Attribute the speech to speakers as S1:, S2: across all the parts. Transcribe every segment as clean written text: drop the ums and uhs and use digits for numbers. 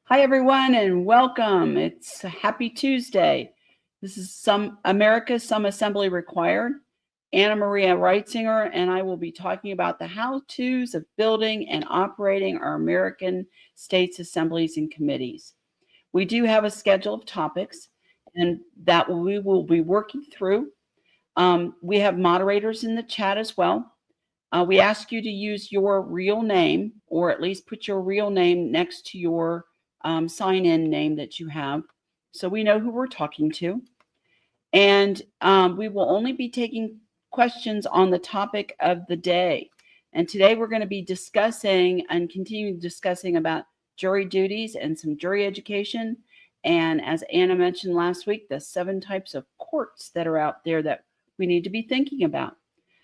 S1: Hi, everyone, and welcome. It's a happy Tuesday. This is America's Some Assembly Required. Anna Maria Reizinger, and I will be talking about the how-tos of building and operating our American states assemblies and committees. We do have a schedule of topics, and that we will be working through. We have moderators in the chat as well. We ask you to use your real name, or at least put your real name next to your sign-in name that you have, so we know who we're talking to. And we will only be taking questions on the topic of the day. And today we're going to be discussing and continue discussing about jury duties and some jury education. And as Anna mentioned last week, the 7 types of courts that are out there that we need to be thinking about.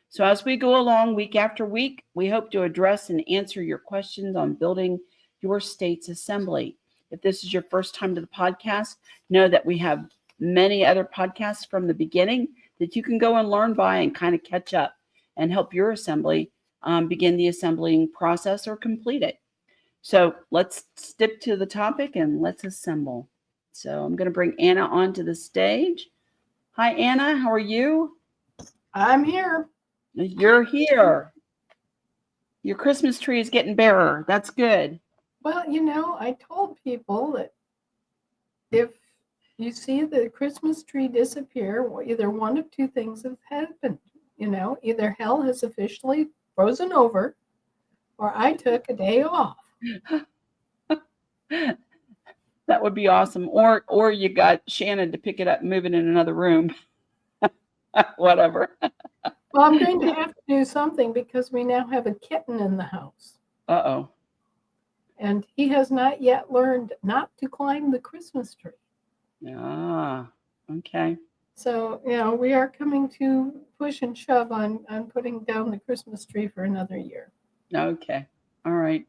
S1: So as we go along week after week, we hope to address and answer your questions on building your state's assembly. If this is your first time to the podcast, know that we have many other podcasts from the beginning that you can go and learn by and kind of catch up and help your assembly begin the assembling process or complete it. So let's stick to the topic and let's assemble. So I'm going to bring Anna onto the stage. Hi, Anna. How are you?
S2: I'm here.
S1: You're here. Your Christmas tree is getting barer. That's good.
S2: Well, I told people that if you see the Christmas tree disappear, well, either one of two things have happened. Either hell has officially frozen over, or I took a day off.
S1: That would be awesome. Or you got Shannon to pick it up and move it in another room. Whatever.
S2: Well, I'm going to have to do something because we now have a kitten in the house.
S1: Uh-oh.
S2: And he has not yet learned not to climb the Christmas tree.
S1: Ah, okay.
S2: So, we are coming to push and shove on putting down the Christmas tree for another year.
S1: Okay. All right.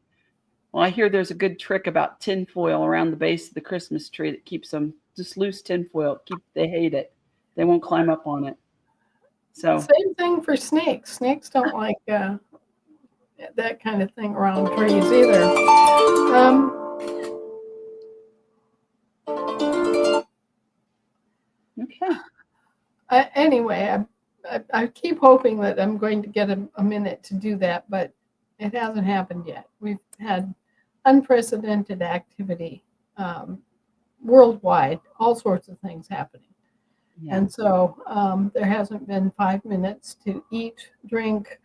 S1: Well, I hear there's a good trick about tinfoil around the base of the Christmas tree that keeps them, just loose tinfoil. They hate it. They won't climb up on it. So
S2: same thing for snakes. Snakes don't like that kind of thing around trees either.
S1: Okay.
S2: Anyway, I keep hoping that I'm going to get a minute to do that, but it hasn't happened yet. We've had unprecedented activity worldwide, all sorts of things happening. Yeah. And so there hasn't been 5 minutes to eat, drink,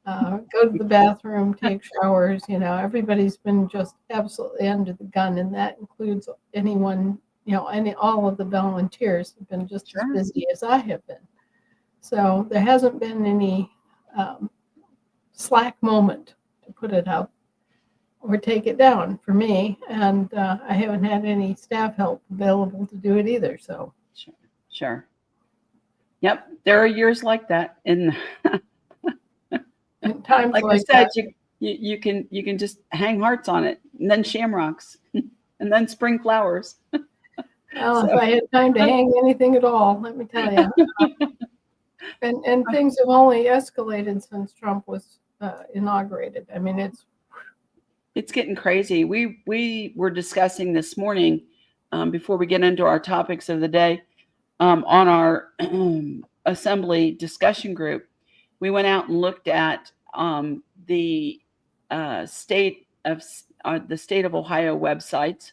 S2: go to the bathroom, take showers. Everybody's been just absolutely under the gun, and that includes anyone, all of the volunteers have been just as busy as I have been. So there hasn't been any slack moment to put it up or take it down for me, and I haven't had any staff help available to do it either. So
S1: sure. Yep, there are years like that, and
S2: times like
S1: I said, you can just hang hearts on it, and then shamrocks, and then spring flowers.
S2: Well, if I had time to hang anything at all, let me tell you. And things have only escalated since Trump was inaugurated. I mean,
S1: it's getting crazy. We were discussing this morning before we get into our topics of the day on our assembly discussion group. We went out and looked at the state of Ohio websites,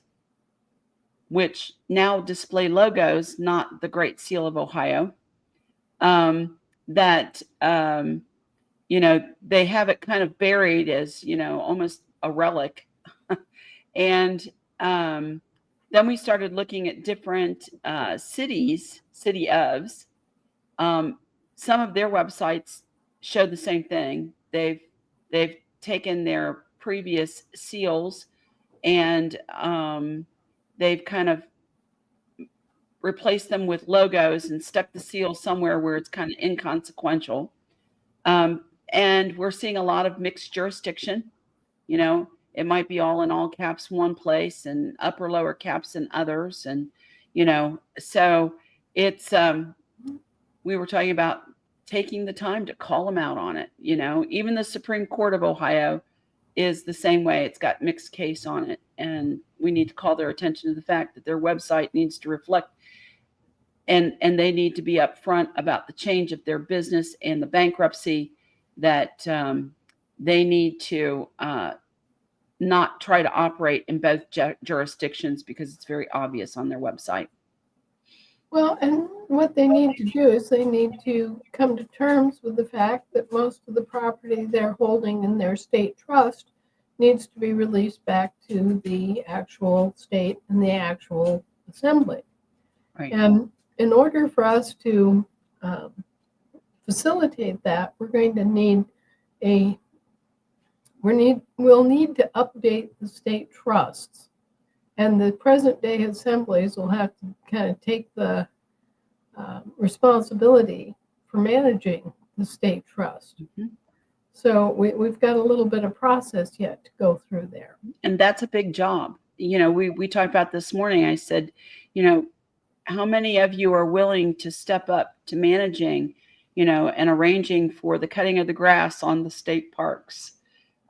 S1: which now display logos, not the Great Seal of Ohio. That they have it kind of buried as almost a relic. And then we started looking at different cities, city ofs. Some of their websites show the same thing. They've taken their previous seals and they've kind of replaced them with logos and stuck the seal somewhere where it's kind of inconsequential. And we're seeing a lot of mixed jurisdiction. You know, it might be all in all caps one place and upper lower caps in others. And, you know, so it's, we were talking about taking the time to call them out on it. You know, even the Supreme Court of Ohio is the same way. It's got mixed case on it. And we need to call their attention to the fact that their website needs to reflect and they need to be upfront about the change of their business and the bankruptcy, that they need to not try to operate in both jurisdictions because it's very obvious on their website.
S2: Well, and what they need to do is they need to come to terms with the fact that most of the property they're holding in their state trust needs to be released back to the actual state and the actual assembly.
S1: Right.
S2: And in order for us to facilitate that, we're going to need we'll need to update the state trusts, and the present day assemblies will have to kind of take the responsibility for managing the state trust.
S1: Mm-hmm.
S2: So we've got a little bit of process yet to go through there.
S1: And that's a big job. You know, we talked about this morning. I said, you know, how many of you are willing to step up to managing, you know, and arranging for the cutting of the grass on the state parks,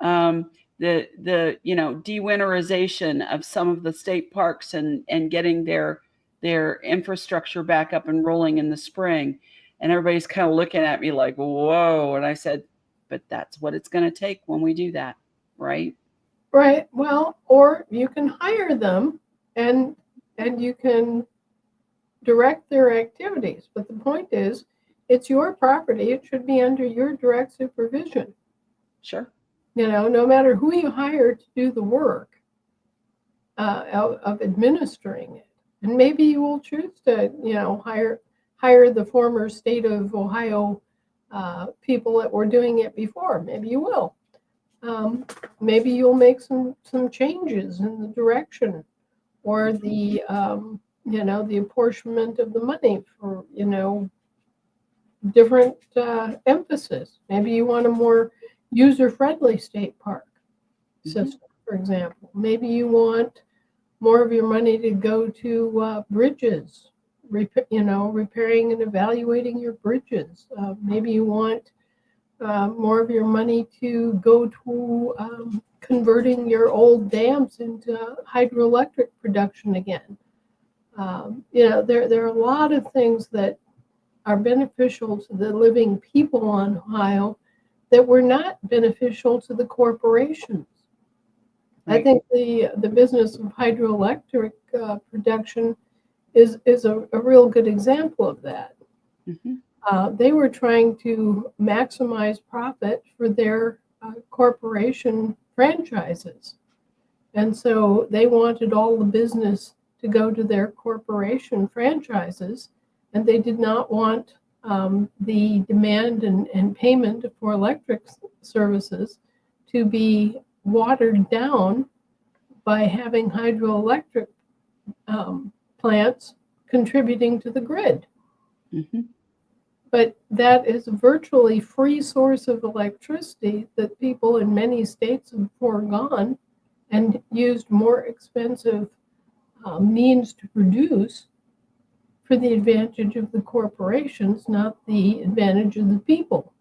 S1: the you know, de-winterization of some of the state parks and getting their infrastructure back up and rolling in the spring. And everybody's kind of looking at me like, whoa. And I said, but that's what it's going to take when we do that, right?
S2: Right. Well, or you can hire them and you can direct their activities. But the point is, it's your property. It should be under your direct supervision.
S1: Sure.
S2: You know, no matter who you hire to do the work of administering it. And maybe you will choose to, you know, hire the former state of Ohio people that were doing it before. Maybe you will. Maybe you'll make some changes in the direction or the you know, the apportionment of the money for, you know, different emphasis. Maybe you want a more user-friendly state park system, for example. Maybe you want more of your money to go to bridges, you know, repairing and evaluating your bridges. Maybe you want more of your money to go to converting your old dams into hydroelectric production again. You know, there are a lot of things that are beneficial to the living people on Ohio that were not beneficial to the corporations. Right. I think the business of hydroelectric production is a real good example of that. Mm-hmm. They were trying to maximize profit for their corporation franchises. And so they wanted all the business to go to their corporation franchises, and they did not want the demand and payment for electric services to be watered down by having hydroelectric plants contributing to the grid. Mm-hmm. But that is a virtually free source of electricity that people in many states have foregone and used more expensive means to produce for the advantage of the corporations, not the advantage of the people.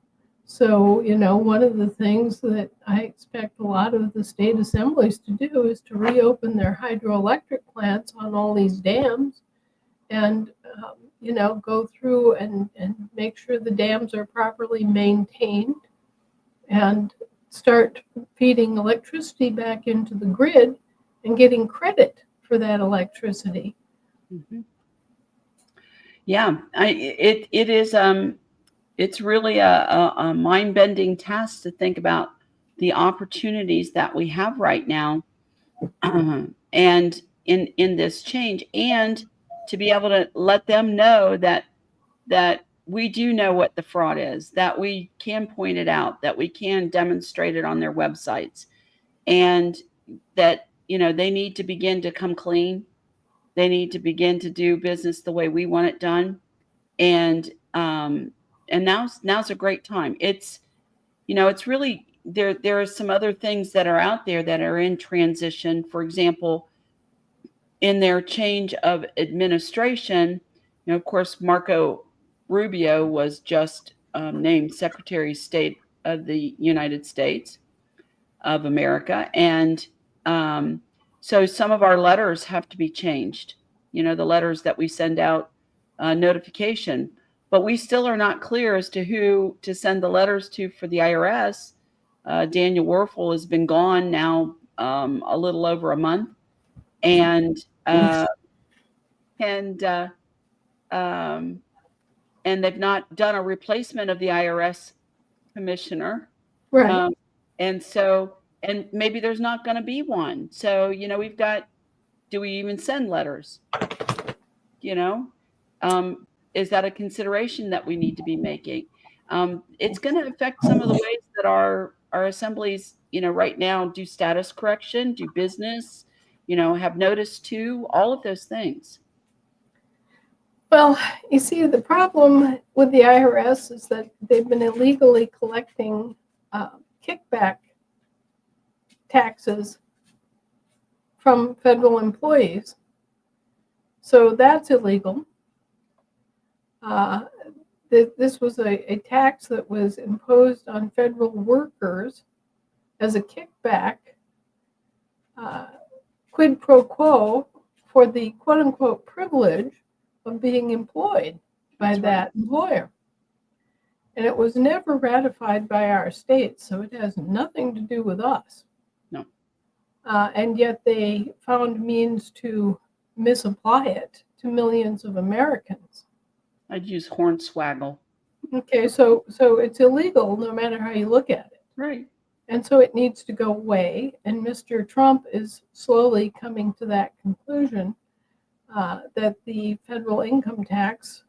S2: So, you know, one of the things that I expect a lot of the state assemblies to do is to reopen their hydroelectric plants on all these dams and, you know, go through and make sure the dams are properly maintained and start feeding electricity back into the grid and getting credit for that electricity.
S1: Mm-hmm. Yeah, it is. It's really a mind-bending task to think about the opportunities that we have right now, and in this change, and to be able to let them know that we do know what the fraud is, that we can point it out, that we can demonstrate it on their websites, and that, they need to begin to come clean. They need to begin to do business the way we want it done. And now's a great time. It's really, there are some other things that are out there that are in transition. For example, in their change of administration, of course, Marco Rubio was just named Secretary of State of the United States of America. And so some of our letters have to be changed, the letters that we send out, notification. But we still are not clear as to who to send the letters to for the IRS. Daniel Werfel has been gone now a little over a month. And and they've not done a replacement of the IRS commissioner.
S2: Right.
S1: And so, and maybe there's not going to be one. So, we've got, do we even send letters? Is that a consideration that we need to be making? It's going to affect some of the ways that our assemblies, right now do status correction, do business, have notice to, all of those things.
S2: Well, you see, the problem with the IRS is that they've been illegally collecting kickback taxes from federal employees. So that's illegal. This was a tax that was imposed on federal workers as a kickback, quid pro quo, for the quote-unquote privilege of being employed by that employer. And it was never ratified by our state, so it has nothing to do with us.
S1: No.
S2: And yet they found means to misapply it to millions of Americans.
S1: I'd use hornswaggle.
S2: Okay, so it's illegal no matter how you look at it.
S1: Right.
S2: And so it needs to go away. And Mr. Trump is slowly coming to that conclusion, that the federal income tax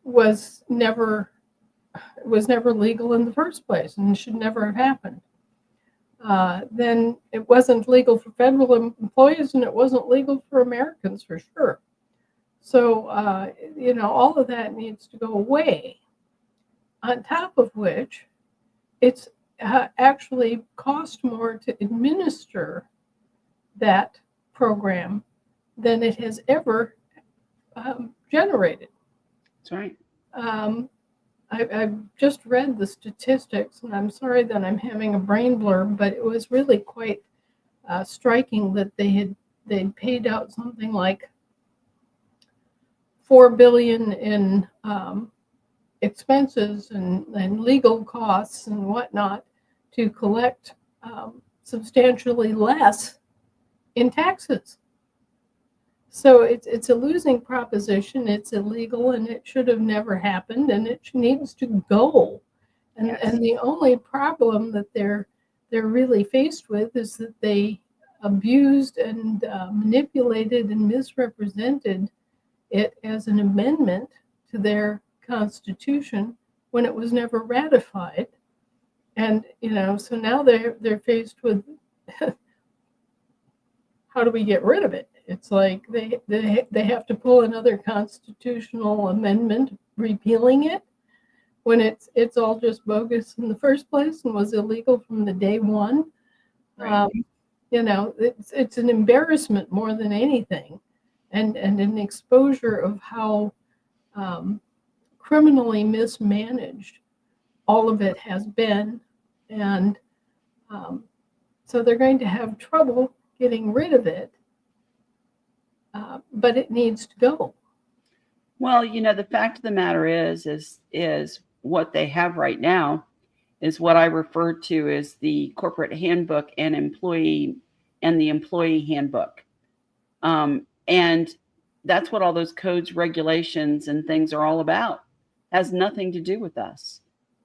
S2: was never legal in the first place and should never have happened. Then it wasn't legal for federal employees, and it wasn't legal for Americans for sure. So, all of that needs to go away. On top of which, it's actually cost more to administer that program than it has ever generated.
S1: That's right.
S2: I've just read the statistics, and I'm sorry that I'm having a brain blur, but it was really quite striking that they'd paid out something like $4 billion in expenses and legal costs and whatnot to collect substantially less in taxes. So it's a losing proposition. It's illegal, and it should have never happened, and it needs to go. And
S1: Yes.
S2: And the only problem that they're really faced with is that they abused and manipulated and misrepresented it as an amendment to their Constitution when it was never ratified. And so now they're faced with how do we get rid of it? It's like they have to pull another constitutional amendment repealing it when it's all just bogus in the first place and was illegal from the day one.
S1: Right.
S2: It's an embarrassment more than anything, and an exposure of how criminally mismanaged all of it has been. And so they're going to have trouble getting rid of it, but it needs to go.
S1: Well, the fact of the matter is what they have right now is what I refer to as the corporate handbook and the employee handbook. And that's what all those codes, regulations, and things are all about. Has nothing to do with us.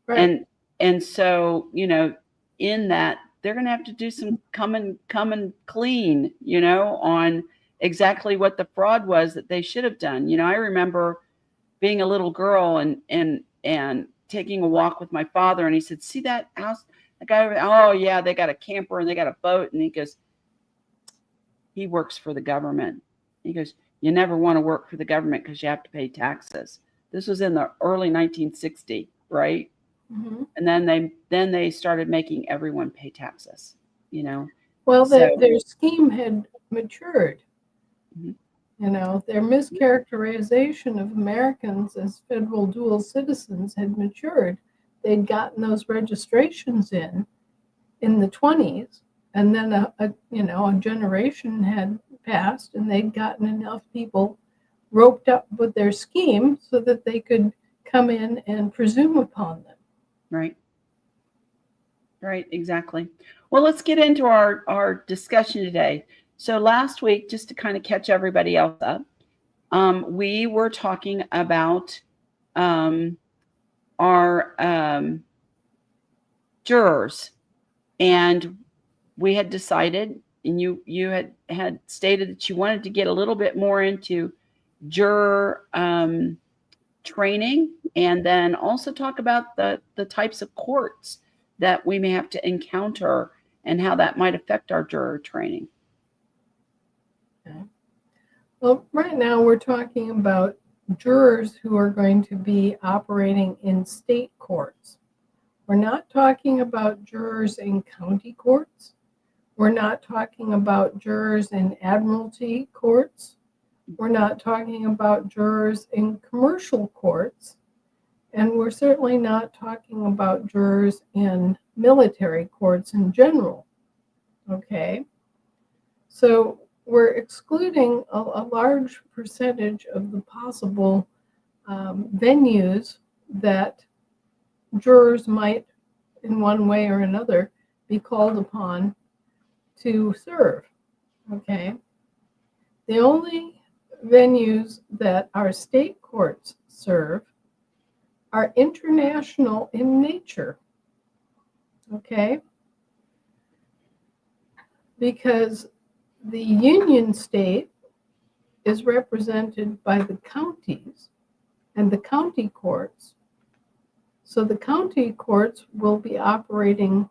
S2: Right.
S1: And so, in that they're going to have to do some come and clean, on exactly what the fraud was that they should have done. I remember being a little girl and taking a walk with my father, and he said, "See that house? The guy, oh yeah, they got a camper and they got a boat." And he goes, "He works for the government." He goes, "You never want to work for the government because you have to pay taxes." This was in the early 1960s, right?
S2: Mm-hmm.
S1: And then they started making everyone pay taxes,
S2: Well,
S1: So-
S2: their scheme had matured.
S1: Mhm.
S2: Their mischaracterization of Americans as federal dual citizens had matured. They'd gotten those registrations in the 20s, and then a generation had passed, and they'd gotten enough people roped up with their scheme so that they could come in and presume upon them.
S1: Right, exactly. Well, let's get into our discussion today. So last week, just to kind of catch everybody else up, we were talking about our jurors, and we had decided, and you had stated that you wanted to get a little bit more into juror training, and then also talk about the types of courts that we may have to encounter and how that might affect our juror training.
S2: Okay. Well, right now we're talking about jurors who are going to be operating in state courts. We're not talking about jurors in county courts. We're not talking about jurors in admiralty courts. We're not talking about jurors in commercial courts. And we're certainly not talking about jurors in military courts in general. Okay? So we're excluding a large percentage of the possible venues that jurors might, in one way or another, be called upon to serve. Okay? The only venues that our state courts serve are international in nature. Okay? Because the union state is represented by the counties and the county courts. So the county courts will be operating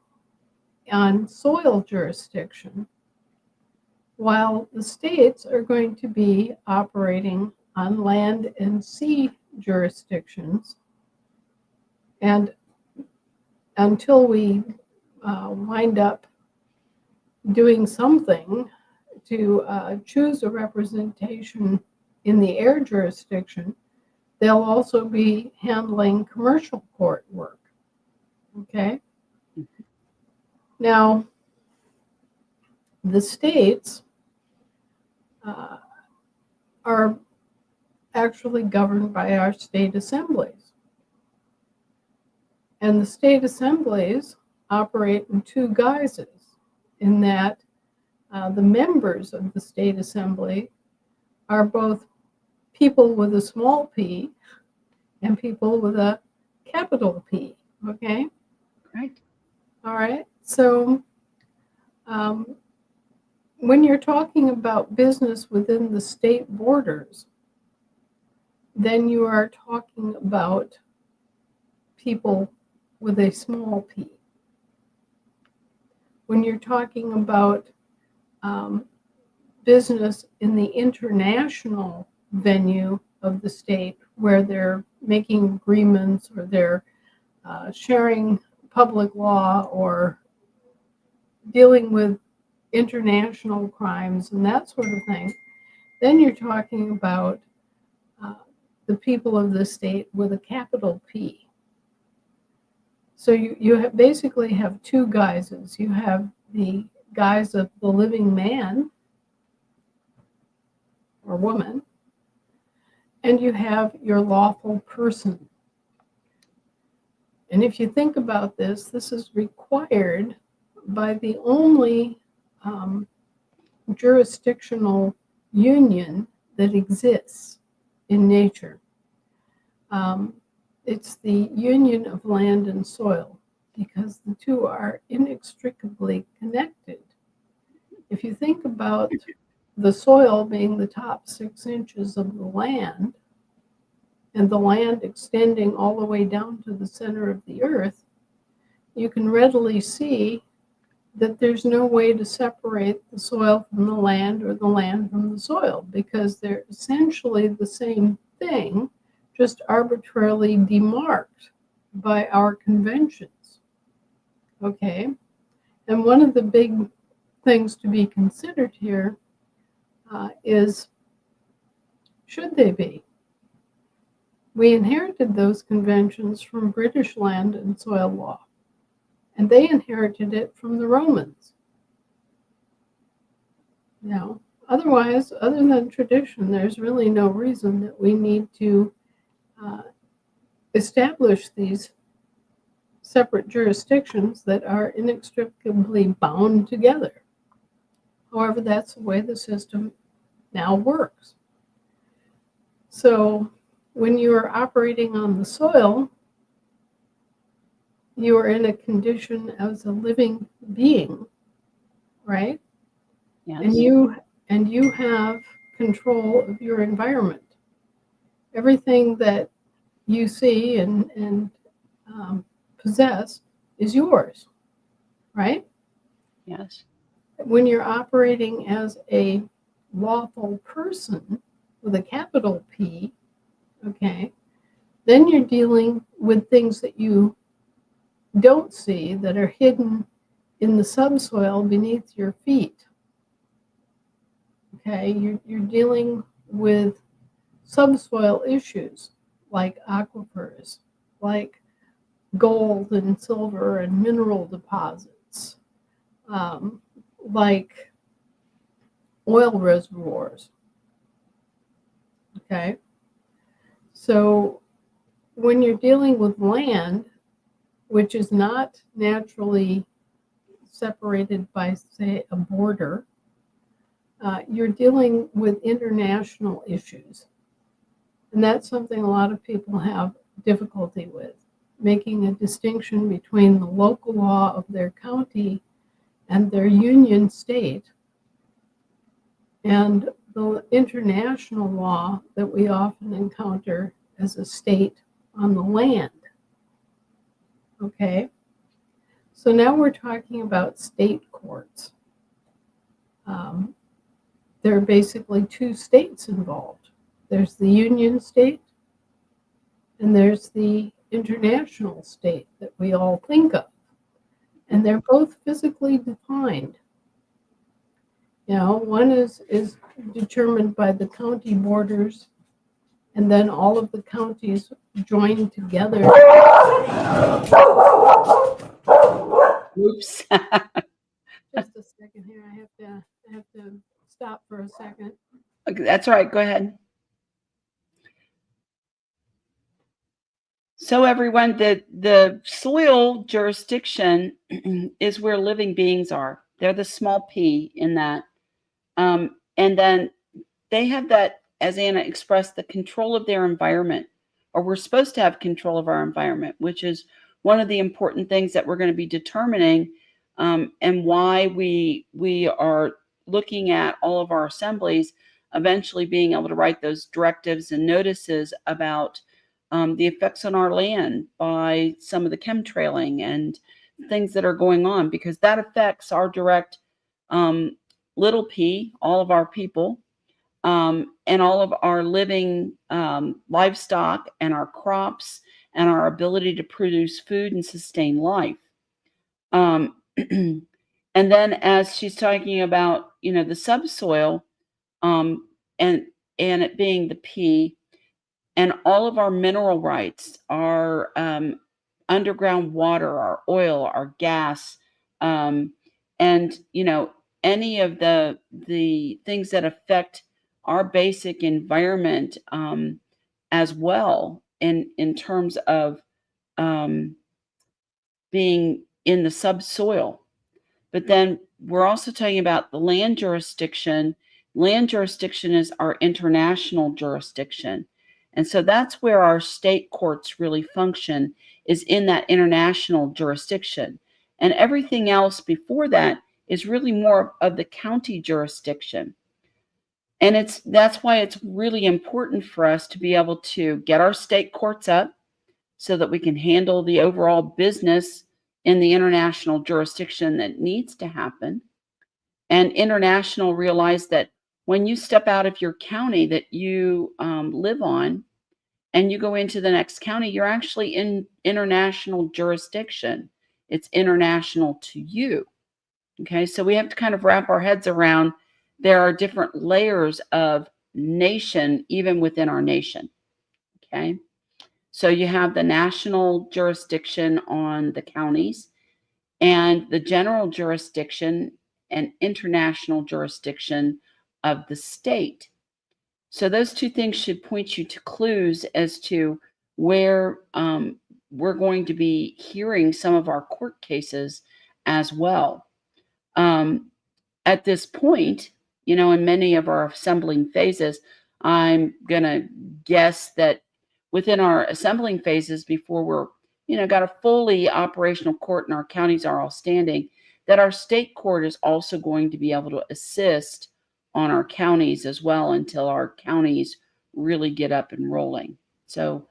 S2: on soil jurisdiction, while the states are going to be operating on land and sea jurisdictions. And until we wind up doing something to choose a representation in the air jurisdiction, they'll also be handling commercial court work. Okay? Now, the states are actually governed by our state assemblies. And the state assemblies operate in two guises, in that the members of the state assembly are both people with a small p and people with a capital P. Okay?
S1: Right.
S2: All right. So when you're talking about business within the state borders, then you are talking about people with a small p. When you're talking about business in the international venue of the state, where they're making agreements or they're sharing public law or dealing with international crimes and that sort of thing, then you're talking about the people of the state with a capital P. So you basically have two guises. You have the guise of the living man or woman, and you have your lawful person. And if you think about this, this is required by the only jurisdictional union that exists in nature. It's the union of land and soil. because the two are inextricably connected. If you think about the soil being the top 6 inches of the land, and the land extending all the way down to the center of the earth, you can readily see that there's no way to separate the soil from the land or the land from the soil, because they're essentially the same thing, just arbitrarily demarked by our conventions. Okay? And one of the big things to be considered here is, should they be? We inherited those conventions from British land and soil law, and they inherited it from the Romans. Now, otherwise, other than tradition, there's really no reason that we need to establish these separate jurisdictions that are inextricably bound together. However, that's the way the system now works. So when you are operating on the soil, you are in a condition as a living being, right?
S1: Yes.
S2: And you have control of your environment. Everything that you see and possess is yours, right?
S1: Yes.
S2: When you're operating as a lawful person with a capital P, okay, then you're dealing with things that you don't see that are hidden in the subsoil beneath your feet. Okay, you're dealing with subsoil issues like aquifers, like gold and silver and mineral deposits, like oil reservoirs. Okay, so when you're dealing with land, which is not naturally separated by, say, a border, you're dealing with international issues. And that's something a lot of people have difficulty with, making a distinction between the local law of their county and their union state and the international law that we often encounter as a state on the land. Okay, so now we're talking about state courts. There are basically two states involved. There's the union state and there's the international state that we all think of. And they're both physically defined. You know, one is determined by the county borders, and then all of the counties join together.
S1: Oops.
S2: Just a second here. I have to stop for a second.
S1: Okay, that's all right. Go ahead. So everyone, the soil jurisdiction is where living beings are. They're the small p in that. And then they have that, as Anna expressed, the control of their environment, or we're supposed to have control of our environment, which is one of the important things that we're going to be determining, and why we are looking at all of our assemblies eventually being able to write those directives and notices about the effects on our land by some of the chemtrailing and things that are going on, because that affects our direct little p, all of our people, and all of our living livestock and our crops and our ability to produce food and sustain life. And then as she's talking about, you know, the subsoil, and it being the P, and all of our mineral rights, our underground water, our oil, our gas, and, you know, any of the things that affect our basic environment as well, in terms of being in the subsoil. But then we're also talking about the land jurisdiction. Land jurisdiction is our international jurisdiction. And so that's where our state courts really function, is in that international jurisdiction. And everything else before that is really more of the county jurisdiction. And that's why it's really important for us to be able to get our state courts up so that we can handle the overall business in the international jurisdiction that needs to happen. And international realize that when you step out of your county that you live on and you go into the next county, you're actually in international jurisdiction. It's international to you. Okay, so we have to kind of wrap our heads around there are different layers of nation even within our nation. Okay, so you have the national jurisdiction on the counties and the general jurisdiction and international jurisdiction of the state. So those two things should point you to clues as to where we're going to be hearing some of our court cases as well. At this point, in many of our assembling phases, I'm going to guess that within our assembling phases, before we're, got a fully operational court and our counties are all standing, that our state court is also going to be able to assist on our counties as well until our counties really get up and rolling. So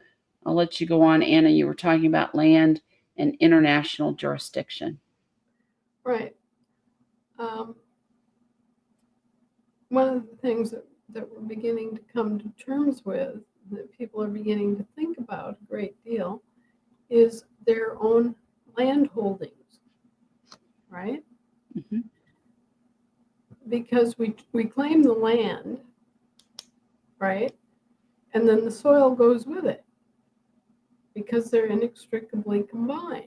S1: I'll let you go on, Anna. You were talking about land and international jurisdiction.
S2: Right. One of the things that we're beginning to come to terms with, that people are beginning to think about a great deal, is their own land holdings, right?
S1: Mm-hmm.
S2: Because we claim the land, right? And then the soil goes with it because they're inextricably combined,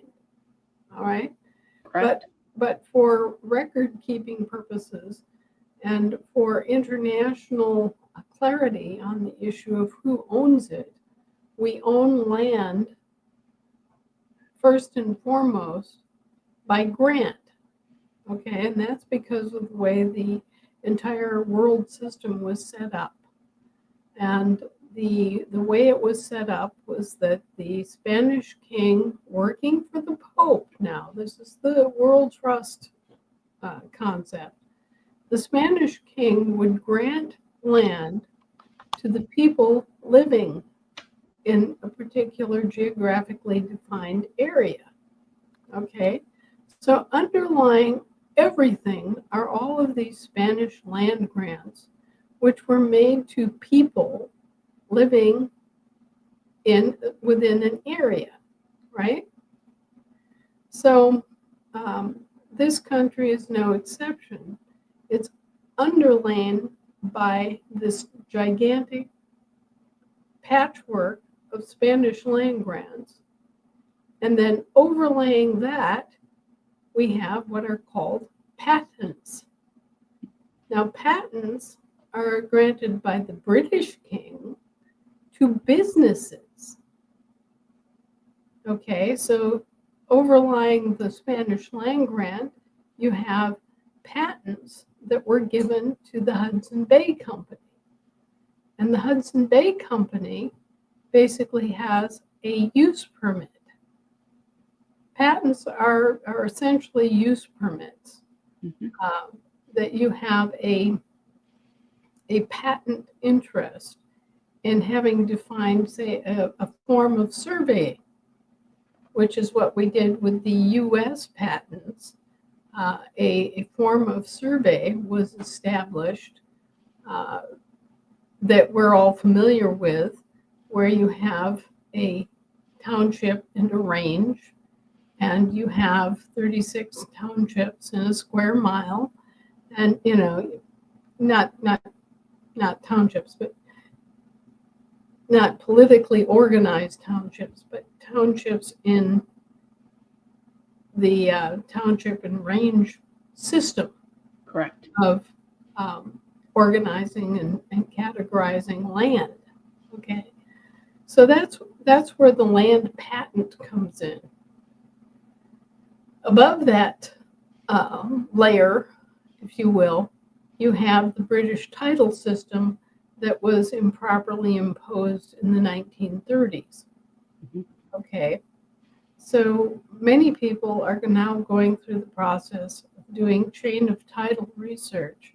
S2: all right?
S1: Correct.
S2: But for record-keeping purposes and for international clarity on the issue of who owns it, we own land first and foremost by grant, okay? And that's because of the way the entire world system was set up. And the way it was set up was that the Spanish king, working for the Pope, now this is the World Trust concept, the Spanish king would grant land to the people living in a particular geographically defined area, okay? So underlying everything are all of these Spanish land grants, which were made to people living within an area, right? So this country is no exception. It's underlain by this gigantic patchwork of Spanish land grants. And then overlaying that, we have what are called patents. Now, patents are granted by the British king to businesses. Okay, so overlying the Spanish land grant, you have patents that were given to the Hudson Bay Company. And the Hudson Bay Company basically has a use permit. Patents are essentially use permits.
S1: Mm-hmm.
S2: That you have a patent interest in having defined, say, a form of surveying, which is what we did with the U.S. patents. A form of survey was established that we're all familiar with, where you have a township and a range, and you have 36 townships in a square mile, and not townships, but not politically organized townships, but townships in the township and range system.
S1: Correct.
S2: Of organizing and categorizing land. Okay, so that's where the land patent comes in. Above that layer, if you will, you have the British title system that was improperly imposed in the 1930s.
S1: Mm-hmm.
S2: Okay, So many people are now going through the process of doing chain of title research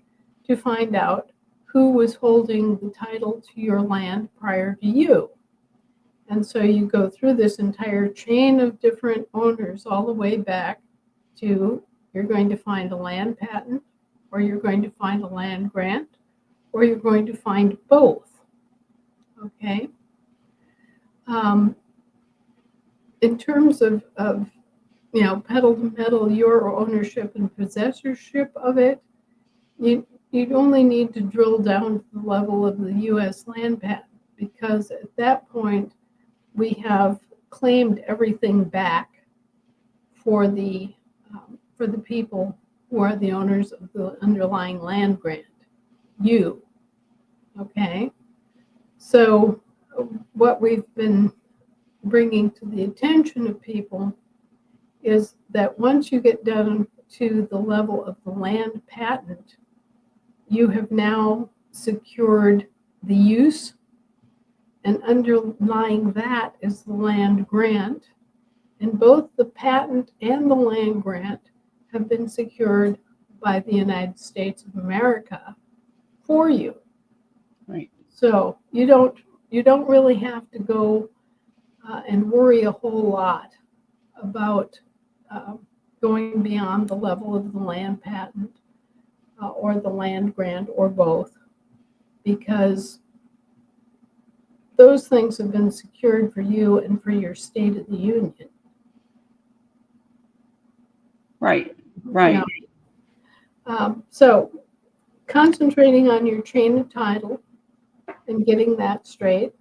S2: to find out who was holding the title to your land prior to you. And so you go through this entire chain of different owners all the way back to, you're going to find a land patent, or you're going to find a land grant, or you're going to find both. Okay? In terms of pedal to metal, your ownership and possessorship of it, you'd only need to drill down to the level of the U.S. land patent, because at that point, we have claimed everything back for the people who are the owners of the underlying land grant, you. Okay? So what we've been bringing to the attention of people is that once you get down to the level of the land patent, you have now secured the use, and underlying that is the land grant. And both the patent and the land grant have been secured by the United States of America for you.
S1: Right.
S2: So you don't really have to go and worry a whole lot about going beyond the level of the land patent or the land grant, or both, because those things have been secured for you and for your State of the Union.
S1: Right. Right.
S2: So concentrating on your chain of title and getting that straight,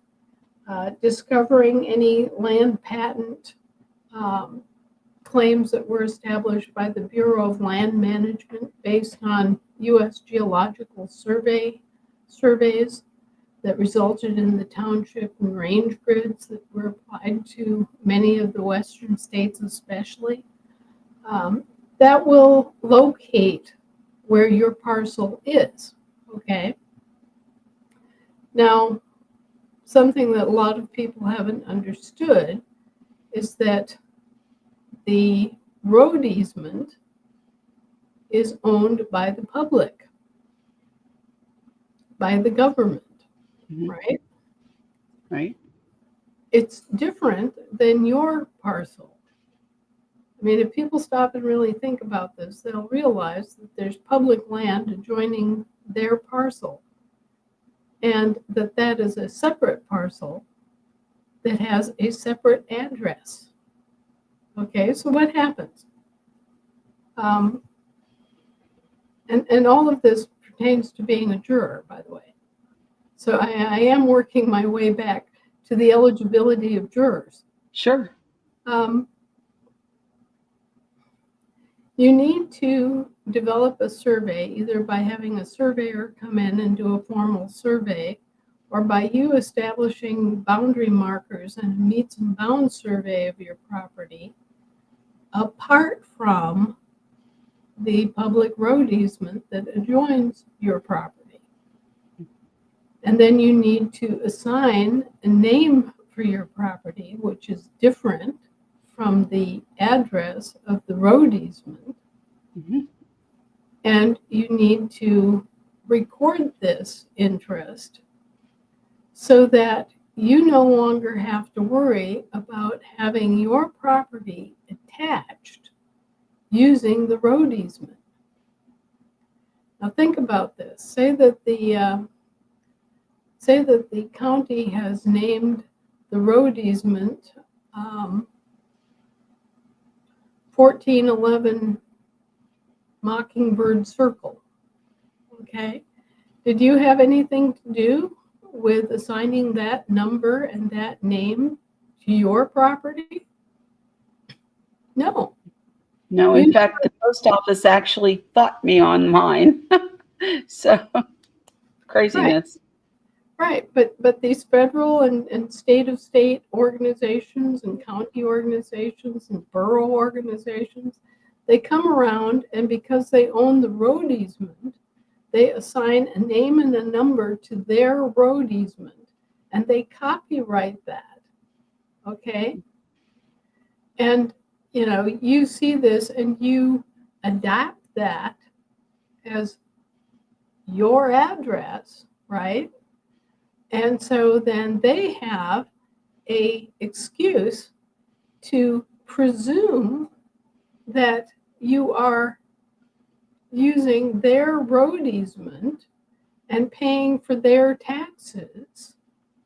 S2: discovering any land patent claims that were established by the Bureau of Land Management based on U.S. Geological surveys that resulted in the township and range grids that were applied to many of the western states especially. That will locate where your parcel is, okay? Now, something that a lot of people haven't understood is that the road easement is owned by the public, by the government, right?
S1: Right.
S2: It's different than your parcel. I mean, if people stop and really think about this, they'll realize that there's public land adjoining their parcel, and that is a separate parcel that has a separate address. Okay, so what happens? And all of this pertains to being a juror, by the way. So I am working my way back to the eligibility of jurors.
S1: Sure.
S2: You need to develop a survey, either by having a surveyor come in and do a formal survey, or by you establishing boundary markers and a meets and bounds survey of your property, apart from the public road easement that adjoins your property. And then you need to assign a name for your property, which is different from the address of the road easement.
S1: Mm-hmm.
S2: And you need to record this interest so that you no longer have to worry about having your property attached using the road easement. Now think about this. Say that the county has named the road easement 1411 Mockingbird Circle. Okay? Did you have anything to do with assigning that number and that name to your property? No.
S1: No, in fact, the post office actually thought me on mine. So craziness.
S2: Right. But these federal and state organizations and county organizations and borough organizations, they come around, and because they own the road easement, they assign a name and a number to their road easement, and they copyright that. Okay? And, you see this and you adapt that as your address, right? And so then they have a excuse to presume that you are using their road easement and paying for their taxes,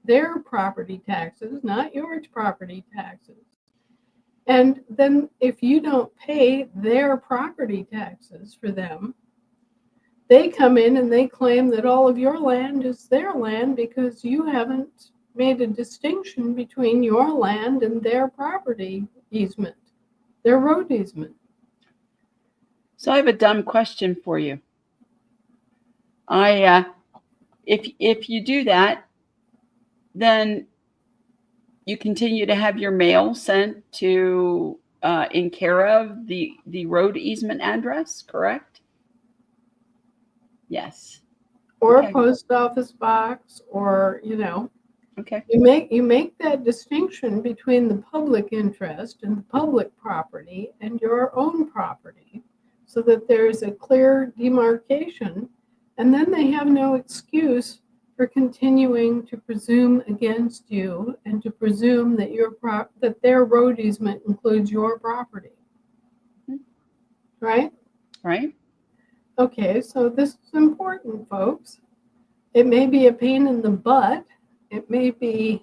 S2: their property taxes, not your property taxes. And then if you don't pay their property taxes for them, they come in and they claim that all of your land is their land because you haven't made a distinction between your land and their property easement, their road easement.
S1: So I have a dumb question for you. If you do that, then you continue to have your mail sent to in care of the road easement address, correct? Yes.
S2: Or
S1: Okay.
S2: a post office box, or
S1: Okay.
S2: you make that distinction between the public interest and the public property and your own property, so that there's a clear demarcation, and then they have no excuse for continuing to presume against you and to presume that that their road easement includes your property. Right?
S1: Right.
S2: Okay, so this is important, folks. It may be a pain in the butt. It may be,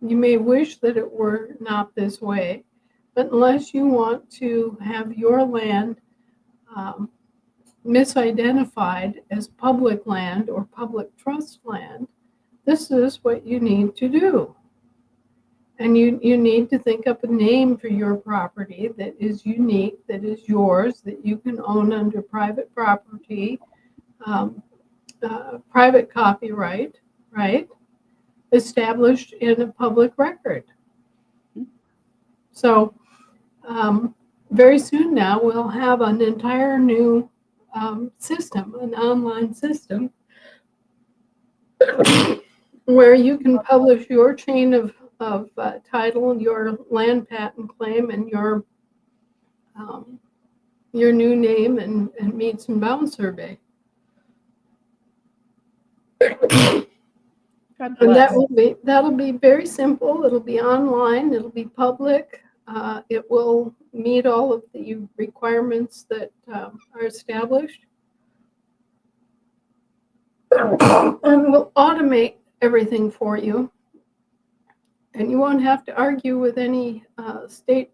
S2: you may wish that it were not this way, but unless you want to have your land misidentified as public land or public trust land, this is what you need to do. And you need to think up a name for your property that is unique, that is yours, that you can own under private property, private copyright, right? Established in a public record. So very soon now we'll have an entire new system, an online system, where you can publish your chain of title, your land patent claim, and your new name and meets and bounds survey. And that'll be very simple. It'll be online. It'll be public. It will meet all of the requirements that are established, and will automate everything for you. And you won't have to argue with any state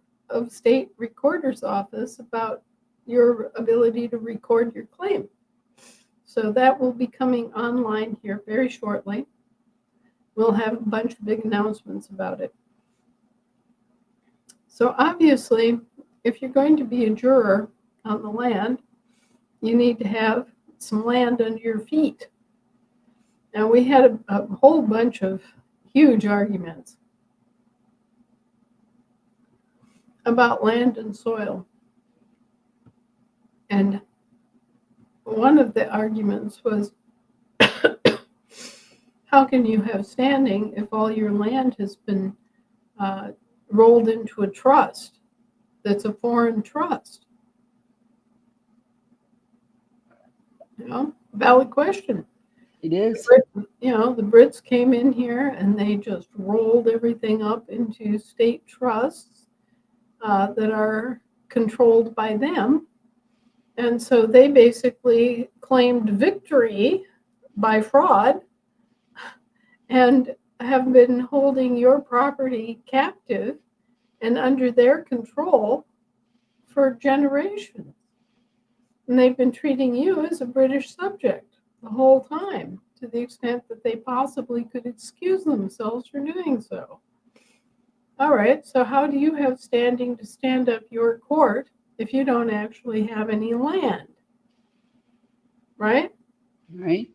S2: recorder's office about your ability to record your claim. So that will be coming online here very shortly. We'll have a bunch of big announcements about it. So obviously, if you're going to be a juror on the land, you need to have some land under your feet. Now, we had a whole bunch of huge arguments about land and soil. And one of the arguments was, how can you have standing if all your land has been rolled into a trust that's a foreign trust? Valid question.
S1: It is.
S2: The Brits came in here and they just rolled everything up into state trusts that are controlled by them. And so they basically claimed victory by fraud and have been holding your property captive and under their control for generations. And they've been treating you as a British subject the whole time, to the extent that they possibly could excuse themselves for doing so. All right, so how do you have standing to stand up your court if you don't actually have any land? Right?
S1: Right.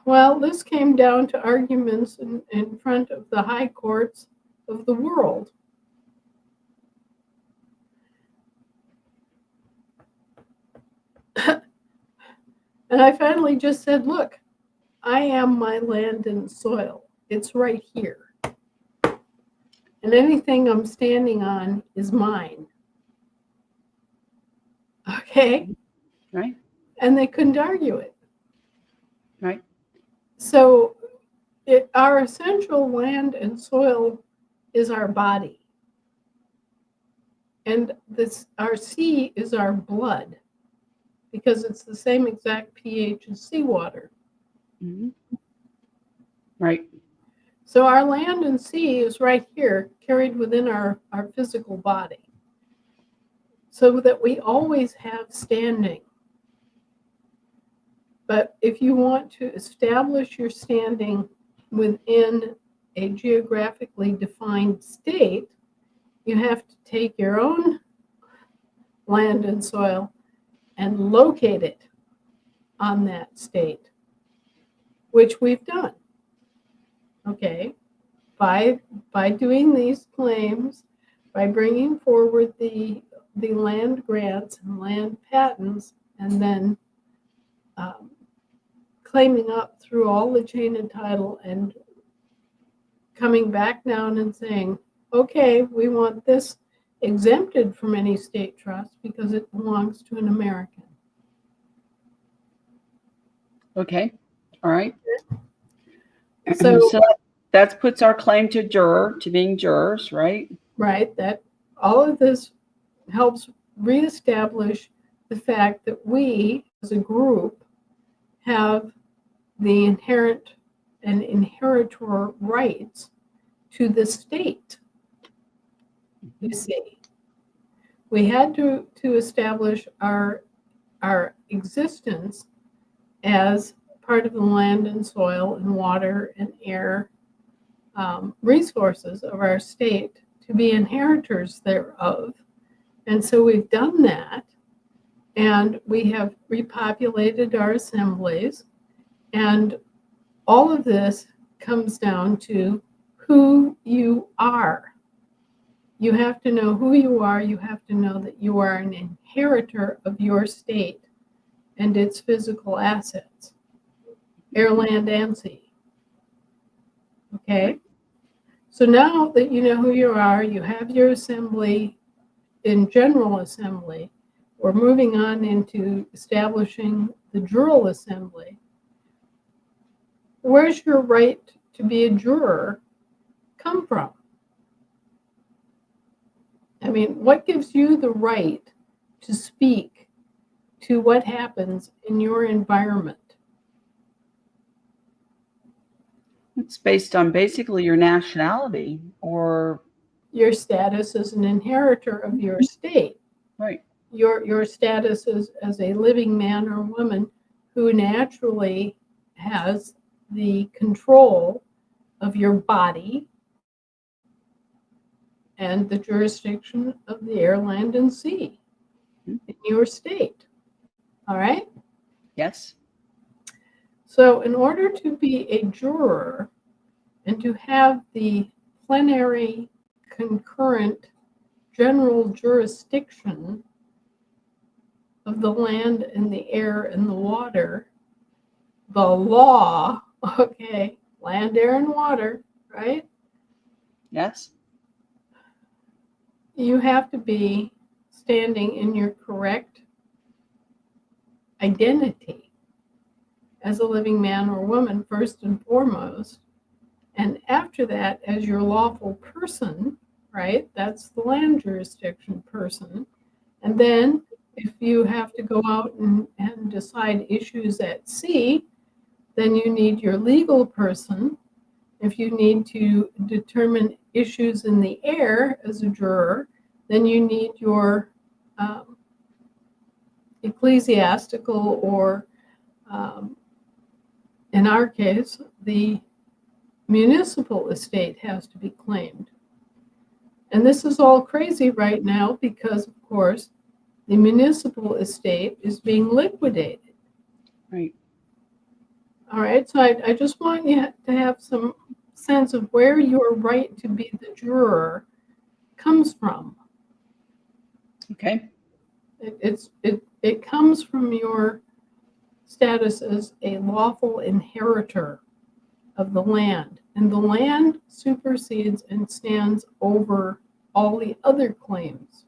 S2: Well, this came down to arguments in front of the high courts of the world. And I finally just said, look, I am my land and soil. It's right here. and anything I'm standing on is mine. Okay?
S1: Right.
S2: And they couldn't argue it.
S1: Right.
S2: So our essential land and soil is our body. And our sea is our blood, because it's the same exact pH as seawater.
S1: Mm-hmm. Right.
S2: So our land and sea is right here, carried within our physical body, so that we always have standing. But if you want to establish your standing within a geographically defined state, you have to take your own land and soil and locate it on that state, which we've done. Okay, by doing these claims, by bringing forward the land grants and land patents, and then claiming up through all the chain of title and coming back down and saying, okay, we want this exempted from any state trust because it belongs to an American.
S1: Okay. All right.
S2: So
S1: that puts our claim to being jurors, right?
S2: Right. That all of this helps reestablish the fact that we, as a group, have the inherent and inheritor rights to the state. You see, we had to establish our existence as part of the land and soil and water and air resources of our state to be inheritors thereof. And so we've done that, and we have repopulated our assemblies, and all of this comes down to who you are. You have to know who you are. You have to know that you are an inheritor of your state and its physical assets, air, land, and sea. Okay? So now that you know who you are, you have your assembly in General Assembly. We're moving on into establishing the Jural Assembly. Where's your right to be a juror come from? I mean, what gives you the right to speak to what happens in your environment?
S1: It's based on basically your nationality or
S2: your status as an inheritor of your state.
S1: Right.
S2: Your status as a living man or woman who naturally has the control of your body and the jurisdiction of the air, land, and sea in your state. All right?
S1: Yes.
S2: So in order to be a juror and to have the plenary concurrent general jurisdiction of the land and the air and the water, the law, okay, land, air, and water, right?
S1: Yes.
S2: You have to be standing in your correct identity as a living man or woman, first and foremost. And after that, as your lawful person, right? That's the land jurisdiction person. And then if you have to go out and decide issues at sea, then you need your legal person. If you need to determine issues in the air as a juror, then you need your ecclesiastical or, in our case, the municipal estate has to be claimed. And this is all crazy right now because, of course, the municipal estate is being liquidated.
S1: Right.
S2: All right, so I just want you to have some sense of where your right to be the juror comes from.
S1: Okay.
S2: It comes from your status as a lawful inheritor of the land and the land supersedes and stands over all the other claims.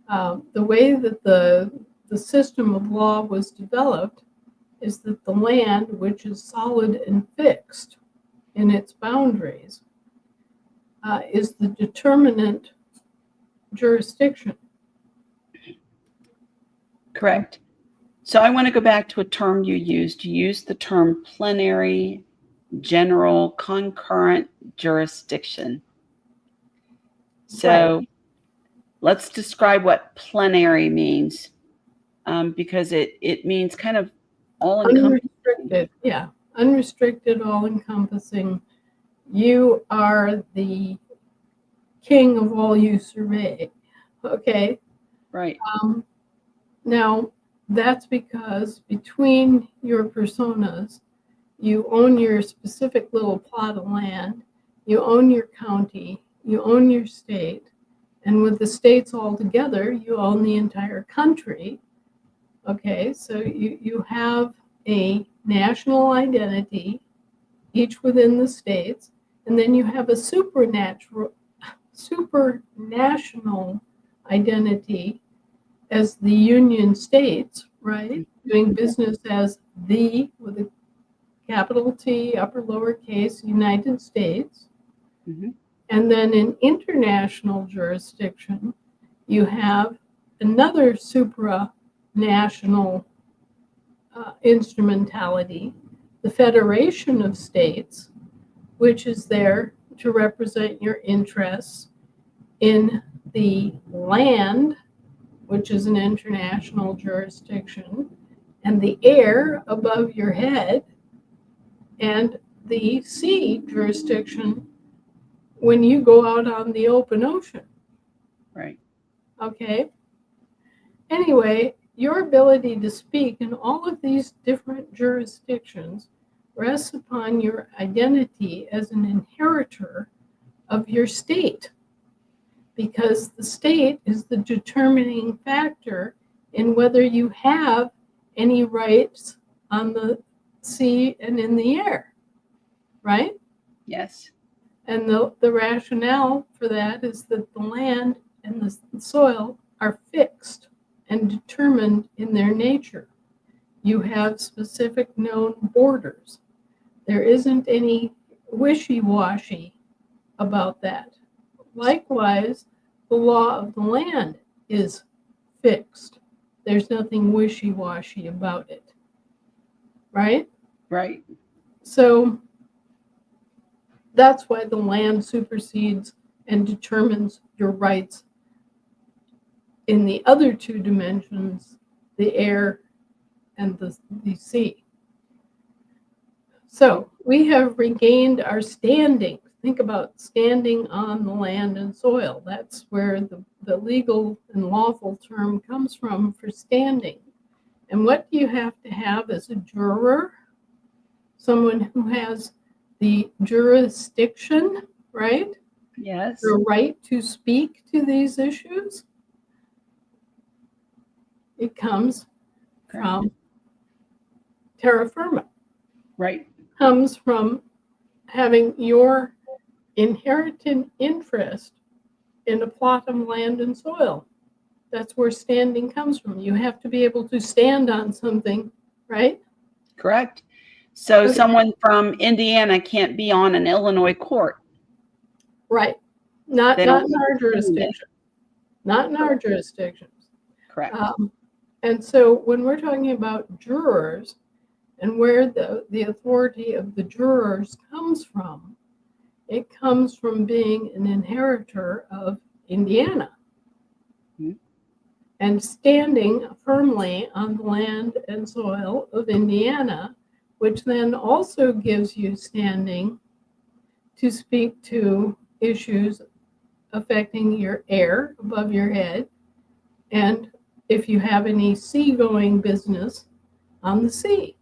S2: The way that the system of law was developed is that the land, which is solid and fixed in its boundaries, is the determinant jurisdiction.
S1: Correct. So I want to go back to a term you used. You used the term plenary, general, concurrent jurisdiction. So let's describe what plenary means, because it means kind of all-encompassing.
S2: Unrestricted, yeah. Unrestricted, all-encompassing. You are the king of all you survey. Okay?
S1: Right.
S2: Now, that's because between your personas, you own your specific little plot of land, you own your county, you own your state, and with the states all together, you own the entire country. Okay, so you have a national identity, each within the states, and then you have a supranational identity as the Union States, right? Doing business as the, with a capital T, upper lowercase, United States.
S1: Mm-hmm.
S2: And then in international jurisdiction, you have another supranational instrumentality, the Federation of States, which is there to represent your interests in the land, which is an international jurisdiction, and the air above your head, and the sea jurisdiction when you go out on the open ocean.
S1: Right.
S2: Okay? Anyway, your ability to speak in all of these different jurisdictions rests upon your identity as an inheritor of your state, because the state is the determining factor in whether you have any rights on the sea and in the air, right?
S1: Yes.
S2: And the rationale for that is that the land and the soil are fixed and determined in their nature. You have specific known borders. There isn't any wishy-washy about that. Likewise, the law of the land is fixed. There's nothing wishy-washy about it, right?
S1: Right.
S2: So that's why the land supersedes and determines your rights in the other two dimensions, the air and the sea. So we have regained our standing. Think about standing on the land and soil. That's where the legal and lawful term comes from for standing. And what do you have to have as a juror? Someone who has the jurisdiction, right?
S1: Yes.
S2: The right to speak to these issues. It comes from terra firma.
S1: Right.
S2: Comes from having your inherited interest in a plot of land and soil. That's where standing comes from. You have to be able to stand on something, right?
S1: Correct. So someone from Indiana can't be on an Illinois court.
S2: Right. Not in our jurisdiction. Not in our jurisdictions.
S1: Correct.
S2: And so when we're talking about jurors and where the authority of the jurors comes from, it comes from being an inheritor of Indiana.
S1: Mm-hmm.
S2: And standing firmly on the land and soil of Indiana, which then also gives you standing to speak to issues affecting your air above your head, and if you have any seagoing business on the sea.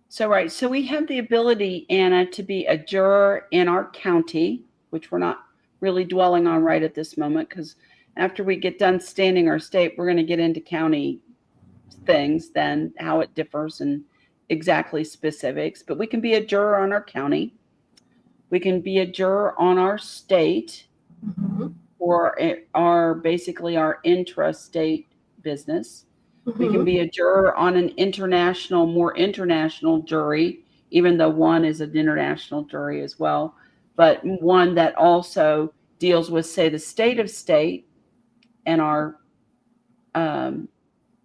S1: So, right. So we have the ability, Anna, to be a juror in our county, which we're not really dwelling on right at this moment, because after we get done standing our state, we're going to get into county things, then how it differs and exactly specifics, but we can be a juror on our county. We can be a juror on our state,
S2: Mhm.
S1: or our basically our intrastate business. We can
S2: Mhm.
S1: be a juror on an more international jury, even though one is an international jury as well, but one that also deals with, say, the state and our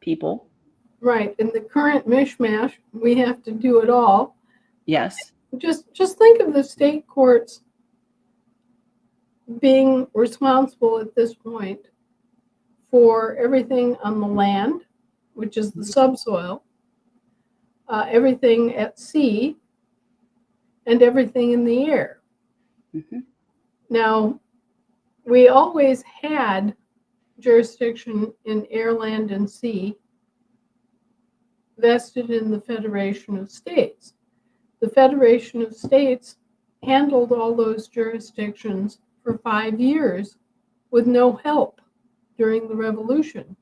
S1: people.
S2: Right. In the current mishmash, we have to do it all.
S1: Yes.
S2: Just think of the state courts being responsible at this point for everything on the land, which is the subsoil, everything at sea, and everything in the air.
S1: Mm-hmm.
S2: Now, we always had jurisdiction in air, land, and sea vested in the Federation of States. The Federation of States handled all those jurisdictions for 5 years with no help during the Revolution.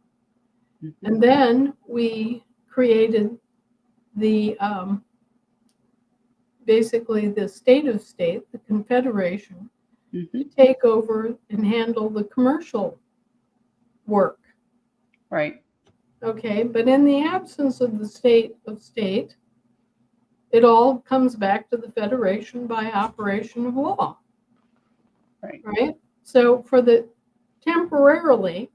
S1: Mm-hmm.
S2: And then we created the basically the state of state, the Confederation,
S1: Mm-hmm.
S2: to take over and handle the commercial work.
S1: Right.
S2: Okay, but in the absence of the state of state, it all comes back to the Federation by operation of law.
S1: Right.
S2: Right? So for the temporarily,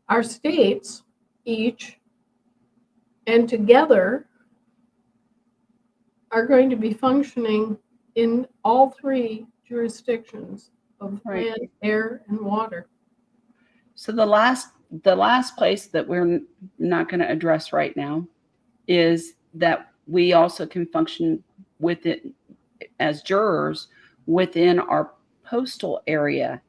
S2: our states each and together are going to be functioning in all three jurisdictions of
S1: Right.
S2: land, air, and water.
S1: So the last place that we're not going to address right now is that we also can function with it as jurors within our postal area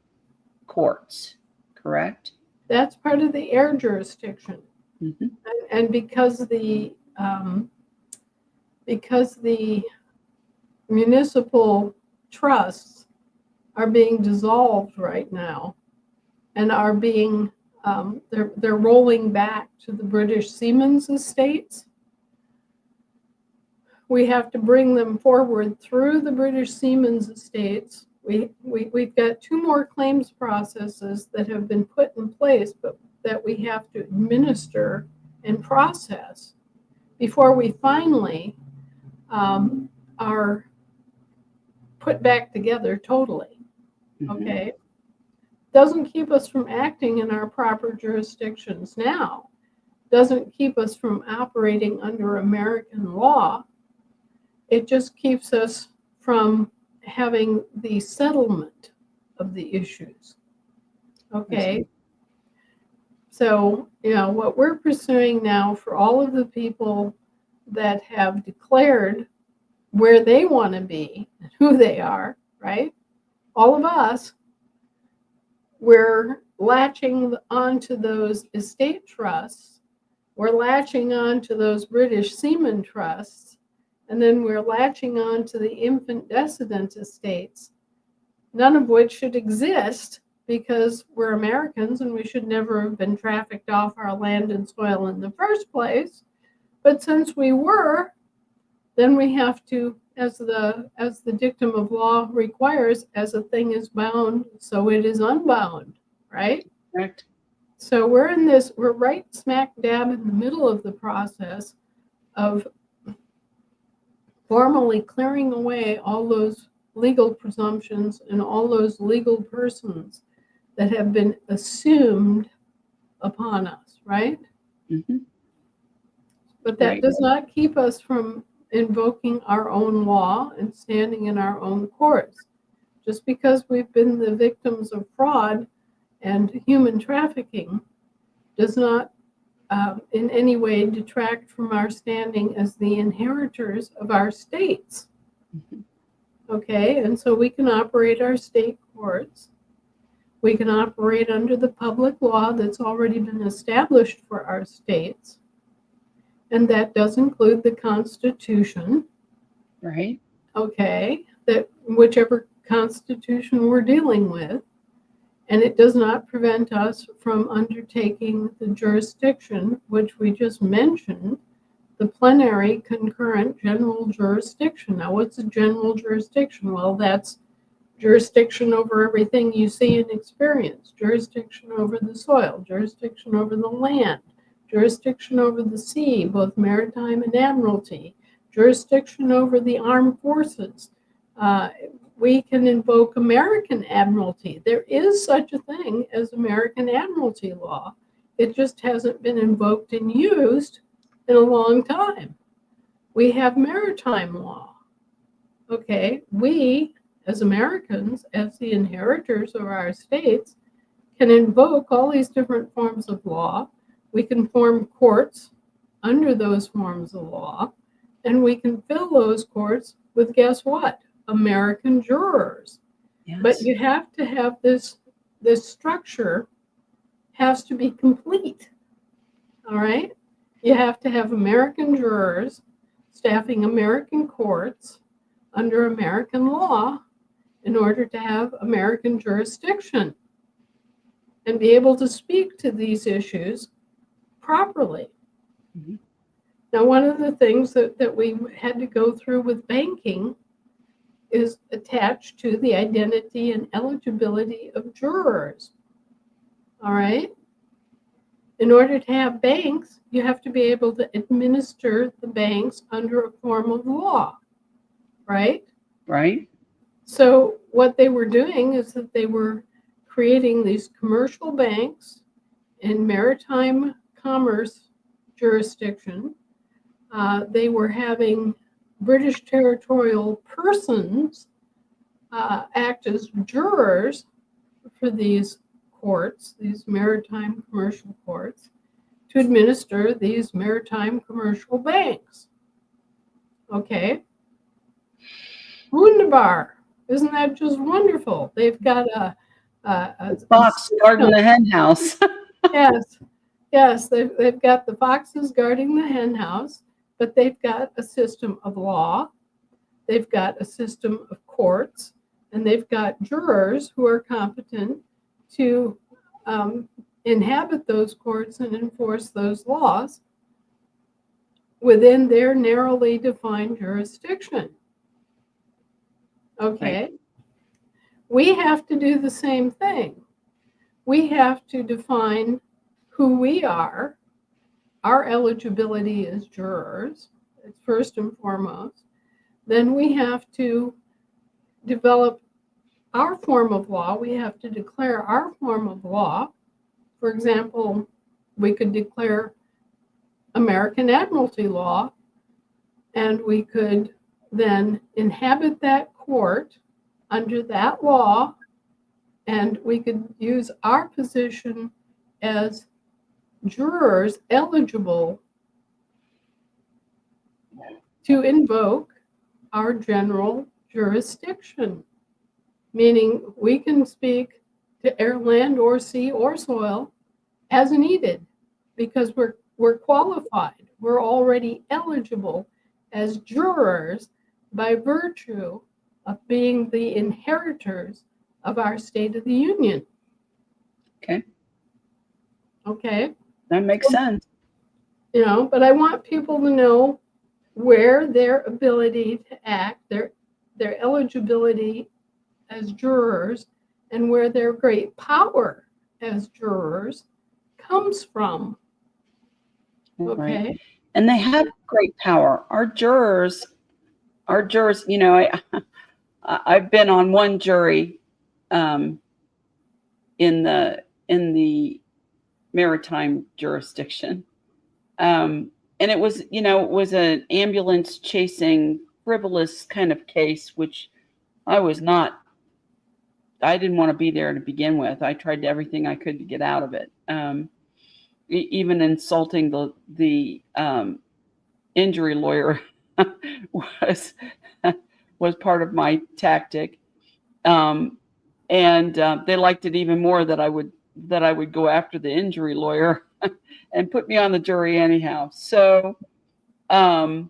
S1: courts, correct?
S2: That's part of the air jurisdiction.
S1: Mm-hmm.
S2: And because the municipal trusts are being dissolved right now and are being they're rolling back to the British Seamen's estates, we have to bring them forward through the British Seamen's estates. We've got 2 more claims processes that have been put in place, but that we have to administer and process before we finally are put back together totally.
S1: Mm-hmm.
S2: Okay? Doesn't keep us from acting in our proper jurisdictions now. Doesn't keep us from operating under American law. It just keeps us from having the settlement of the issues. Okay? So, what we're pursuing now for all of the people that have declared where they want to be and who they are, right? All of us, we're latching onto those estate trusts, we're latching onto those British Seaman trusts, and then we're latching onto the infant descendant estates, none of which should exist because we're Americans and we should never have been trafficked off our land and soil in the first place. But since we were, then we have to, as the dictum of law requires, as a thing is bound, so it is unbound, right?
S1: Correct.
S2: So we're right smack dab in the middle of the process of formally clearing away all those legal presumptions and all those legal persons that have been assumed upon us, right?
S1: Mm-hmm.
S2: But that
S1: Right.
S2: does not keep us from invoking our own law and standing in our own courts. Just because we've been the victims of fraud and human trafficking does not in any way detract from our standing as the inheritors of our states.
S1: Mm-hmm.
S2: Okay, and so we can operate our state courts. We can operate under the public law that's already been established for our states. And that does include the Constitution.
S1: Right.
S2: Okay, that whichever Constitution we're dealing with. And it does not prevent us from undertaking the jurisdiction, which we just mentioned, the plenary concurrent general jurisdiction. Now, what's a general jurisdiction? Well, that's jurisdiction over everything you see and experience, jurisdiction over the soil, jurisdiction over the land, jurisdiction over the sea, both maritime and admiralty, jurisdiction over the armed forces. We can invoke American admiralty. There is such a thing as American admiralty law. It just hasn't been invoked and used in a long time. We have maritime law. Okay, we as Americans, as the inheritors of our states, can invoke all these different forms of law. We can form courts under those forms of law, and we can fill those courts with, guess what? American jurors.
S1: Yes.
S2: But you have to have this structure has to be complete. All right? You have to have American jurors staffing American courts under American law in order to have American jurisdiction and be able to speak to these issues properly.
S1: Mm-hmm.
S2: Now, one of the things that we had to go through with banking is attached to the identity and eligibility of jurors. All right? In order to have banks, you have to be able to administer the banks under a form of law, right?
S1: Right.
S2: So what they were doing is that they were creating these commercial banks in maritime commerce jurisdiction. They were having British territorial persons act as jurors for these courts, these maritime commercial courts, to administer these maritime commercial banks. Okay. Wunderbar. Isn't that just wonderful? They've got a
S1: fox guarding the hen house.
S2: Yes, they've got the foxes guarding the hen house, but they've got a system of law, they've got a system of courts, and they've got jurors who are competent to inhabit those courts and enforce those laws within their narrowly defined jurisdiction. Okay. Right. We have to do the same thing. We have to define who we are, our eligibility as jurors, first and foremost. Then we have to develop our form of law. We have to declare our form of law. For example, we could declare American admiralty law, and we could then inhabit that court under that law, and we could use our position as jurors eligible to invoke our general jurisdiction, meaning we can speak to air, land, or sea, or soil as needed because we're qualified. We're already eligible as jurors by virtue of being the inheritors of our State of the Union. Okay.
S1: That makes sense.
S2: You know, but I want people to know where their ability to act, their eligibility as jurors, and where their great power as jurors comes from. Okay.
S1: Right. And they have great power. Our jurors, you know, I've been on one jury in the maritime jurisdiction. And it was, you know, it was an ambulance chasing frivolous kind of case, which I didn't want to be there to begin with. I tried everything I could to get out of it. Even insulting the injury lawyer was part of my tactic. And they liked it even more that I would go after the injury lawyer and put me on the jury anyhow. So, I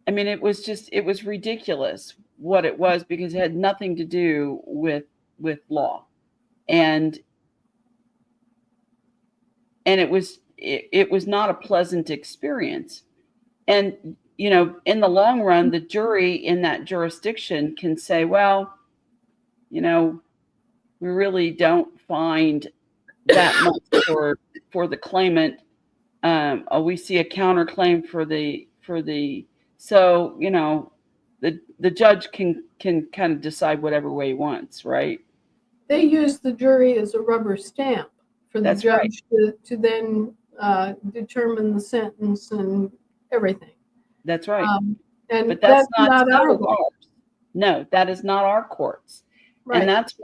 S1: mean, it was ridiculous what it was because it had nothing to do with law. And it was it was not a pleasant experience. And, in the long run, the jury in that jurisdiction can say, well, we really don't find that much for the claimant. We see a counterclaim for the so the judge can kind of decide whatever way he wants, right?
S2: They use the jury as a rubber stamp for the
S1: That's right.
S2: judge to then determine the sentence and everything.
S1: That's right.
S2: And
S1: But that's not
S2: our
S1: settled
S2: law.
S1: ours. No, that is not our courts.
S2: Right.
S1: And that's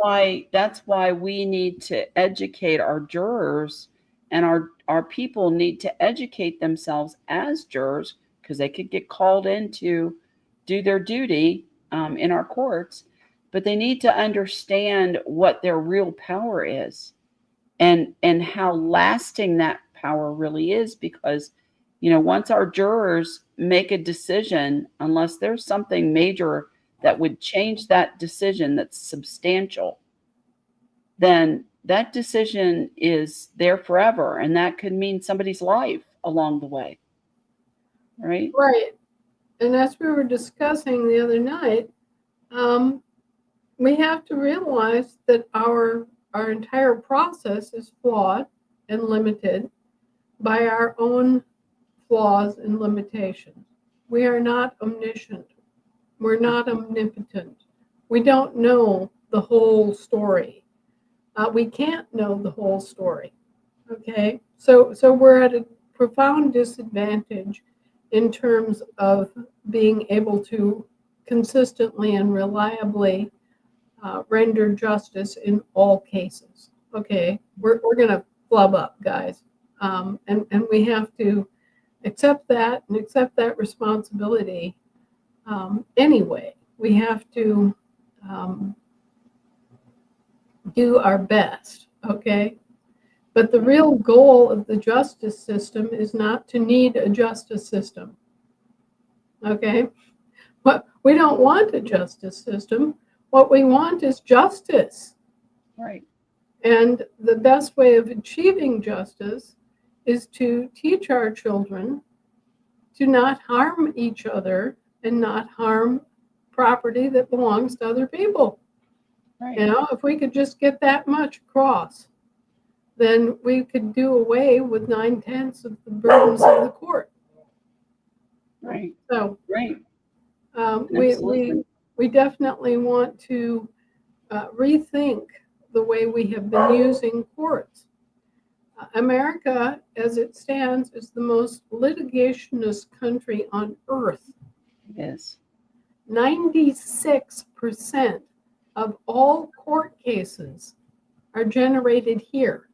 S1: why we need to educate our jurors, and our people need to educate themselves as jurors, because they could get called in to do their duty in our courts, but they need to understand what their real power is, and how lasting that power really is, because once our jurors make a decision, unless there's something major that would change that decision that's substantial, then that decision is there forever, and that could mean somebody's life along the way. Right?
S2: Right. And as we were discussing the other night, we have to realize that our entire process is flawed and limited by our own flaws and limitations. We are not omniscient. We're not omnipotent. We don't know the whole story. We can't know the whole story. Okay? So we're at a profound disadvantage in terms of being able to consistently and reliably render justice in all cases. Okay? We're going to flub up, guys. And we have to accept that and accept that responsibility. Anyway, we have to do our best, okay? But the real goal of the justice system is not to need a justice system, okay? But we don't want a justice system. What we want is justice.
S1: Right.
S2: And the best way of achieving justice is to teach our children to not harm each other and not harm property that belongs to other people.
S1: Right.
S2: If we could just get that much across, then we could do away with 9/10 of the burdens of the court.
S1: Right.
S2: So,
S1: right.
S2: We definitely want to rethink the way we have been using courts. America, as it stands, is the most litigationist country on earth.
S1: It is.
S2: 96% of all court cases are generated here.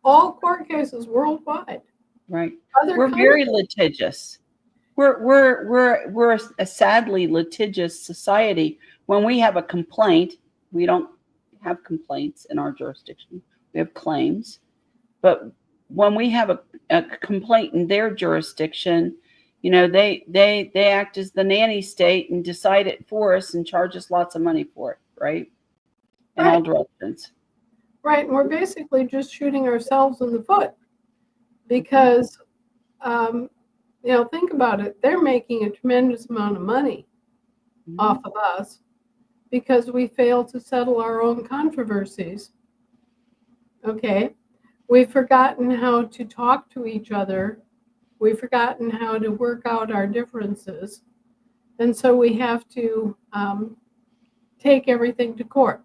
S2: All court cases worldwide.
S1: Right. We're very litigious. We're a sadly litigious society. When we have a complaint, we don't have complaints in our jurisdiction. We have claims. But when we have a complaint in their jurisdiction, they act as the nanny state and decide it for us and charge us lots of money for it, right? In all directions.
S2: Right, and we're basically just shooting ourselves in the foot because, think about it. They're making a tremendous amount of money off of us because we fail to settle our own controversies. Okay, we've forgotten how to talk to each other. We've forgotten how to work out our differences. And so we have to take everything to court,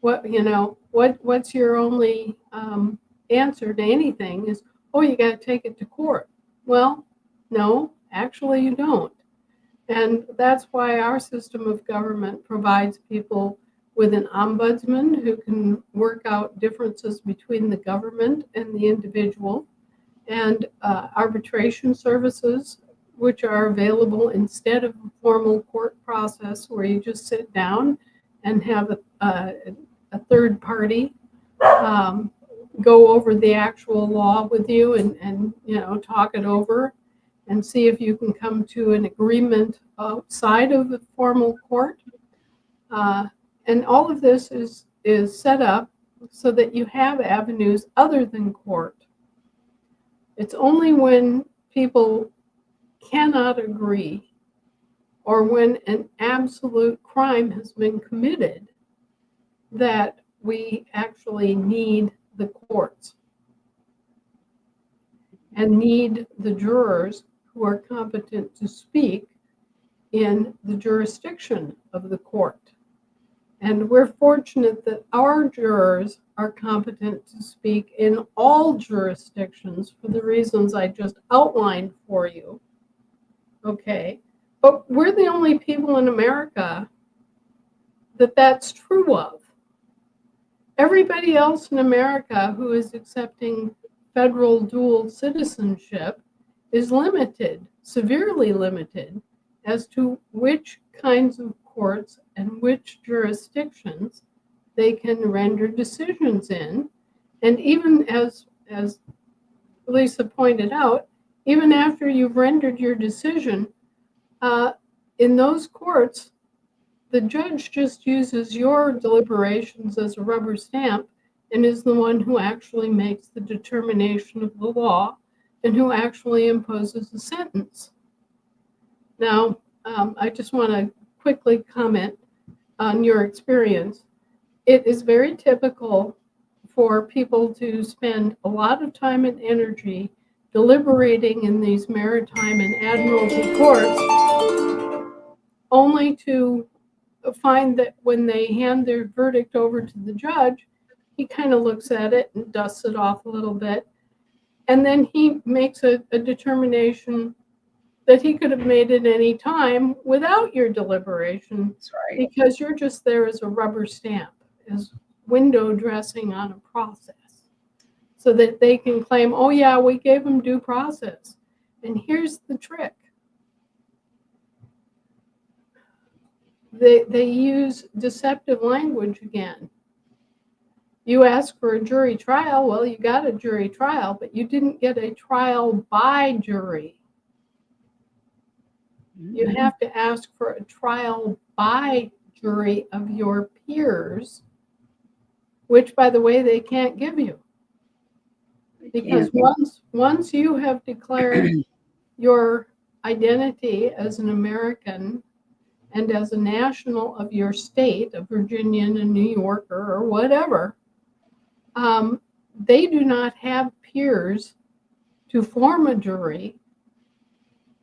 S2: What's your only answer to anything is, oh, you got to take it to court. Well, no, actually you don't. And that's why our system of government provides people with an ombudsman who can work out differences between the government and the individual, and arbitration services, which are available instead of a formal court process where you just sit down and have a third party go over the actual law with you and talk it over and see if you can come to an agreement outside of the formal court. And all of this is set up so that you have avenues other than court. It's only when people cannot agree or when an absolute crime has been committed that we actually need the courts and need the jurors who are competent to speak in the jurisdiction of the court. And we're fortunate that our jurors are competent to speak in all jurisdictions for the reasons I just outlined for you. Okay, but we're the only people in America that that's true of. Everybody else in America who is accepting federal dual citizenship is limited, severely limited, as to which kinds of courts and which jurisdictions they can render decisions in. And even as Lisa pointed out, even after you've rendered your decision, in those courts, the judge just uses your deliberations as a rubber stamp and is the one who actually makes the determination of the law and who actually imposes the sentence. Now, I just want to quickly comment on your experience. It is very typical for people to spend a lot of time and energy deliberating in these maritime and admiralty courts, only to find that when they hand their verdict over to the judge, he kind of looks at it and dusts it off a little bit. And then he makes a determination that he could have made at any time without your deliberation.
S1: That's right.
S2: Because you're just there as a rubber stamp, as window dressing on a process, so that they can claim, oh yeah, we gave them due process. And here's the trick. They use deceptive language again. You ask for a jury trial, well, you got a jury trial, but you didn't get a trial by jury. You have to ask for a trial by jury of your peers, which, by the way, they can't give you. Because once you have declared your identity as an American and as a national of your state, a Virginian, a New Yorker, or whatever, they do not have peers to form a jury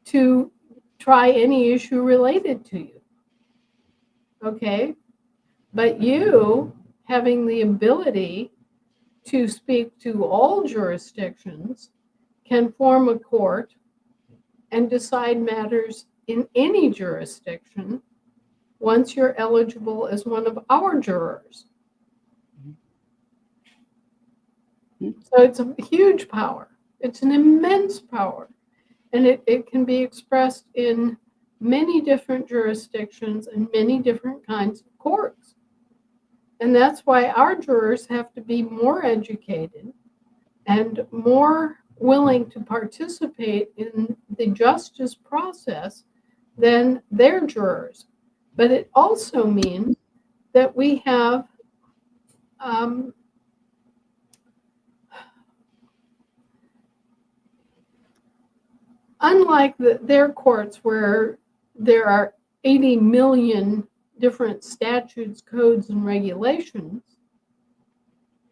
S2: to try any issue related to you. Okay? But you, having the ability to speak to all jurisdictions, can form a court and decide matters in any jurisdiction once you're eligible as one of our jurors. So it's a huge power. It's an immense power. And it can be expressed in many different jurisdictions and many different kinds of courts. And that's why our jurors have to be more educated and more willing to participate in the justice process than their jurors. But it also means that we have unlike their courts where there are 80 million different statutes, codes, and regulations,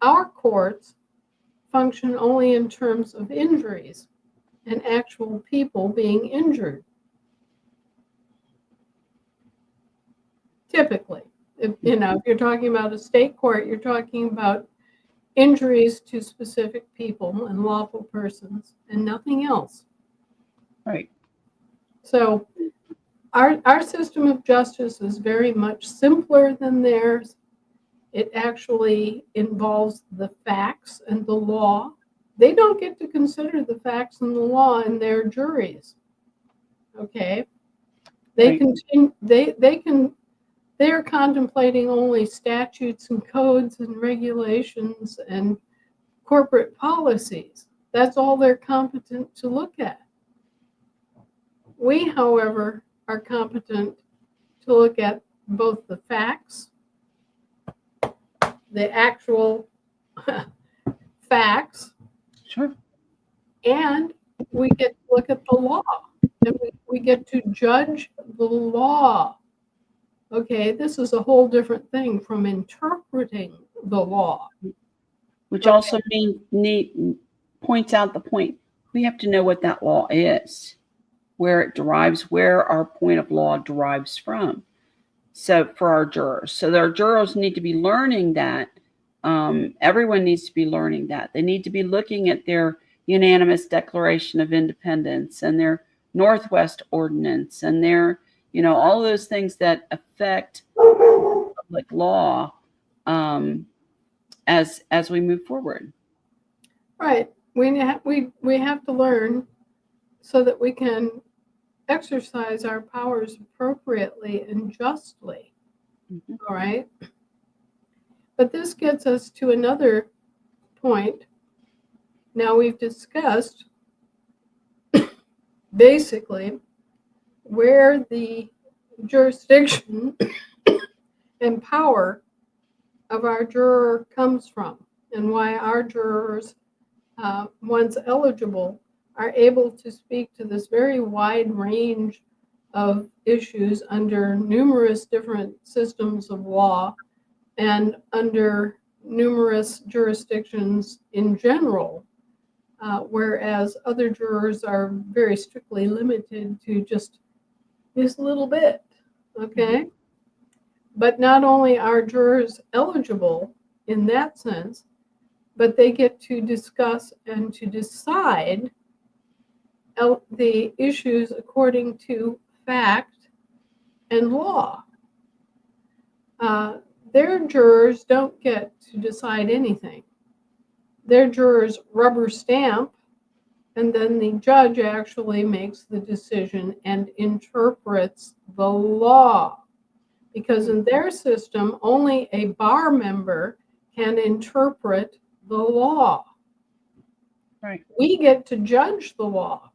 S2: our courts function only in terms of injuries and actual people being injured. Typically, if you're talking about a state court, you're talking about injuries to specific people and lawful persons and nothing else.
S1: Right.
S2: So our system of justice is very much simpler than theirs. It actually involves the facts and the law. They don't get to consider the facts and the law in their juries. Okay? They are contemplating only statutes and codes and regulations and corporate policies. That's all they're competent to look at. We, however, are competent to look at both the facts, the actual facts,
S1: Sure.
S2: and we get to look at the law, and we get to judge the law. Okay, this is a whole different thing from interpreting the law.
S1: Which
S2: Okay.
S1: also points out the point. We have to know what that law is, where it derives, where our point of law derives from. So for our jurors. So our jurors need to be learning that. Everyone needs to be learning that. They need to be looking at their unanimous Declaration of Independence and their Northwest Ordinance and their, all those things that affect public law as we move forward.
S2: Right. We have to learn so that we can exercise our powers appropriately and justly.
S1: Mm-hmm.
S2: All right. But this gets us to another point. Now we've discussed basically where the jurisdiction and power of our juror comes from and why our jurors, once eligible, are able to speak to this very wide range of issues under numerous different systems of law and under numerous jurisdictions in general, whereas other jurors are very strictly limited to just this little bit, okay? But not only are jurors eligible in that sense, but they get to discuss and to decide the issues according to fact and law. Their jurors don't get to decide anything. Their jurors rubber stamp, and then the judge actually makes the decision and interprets the law. Because in their system, only a bar member can interpret the law.
S1: Right.
S2: We get to judge the law.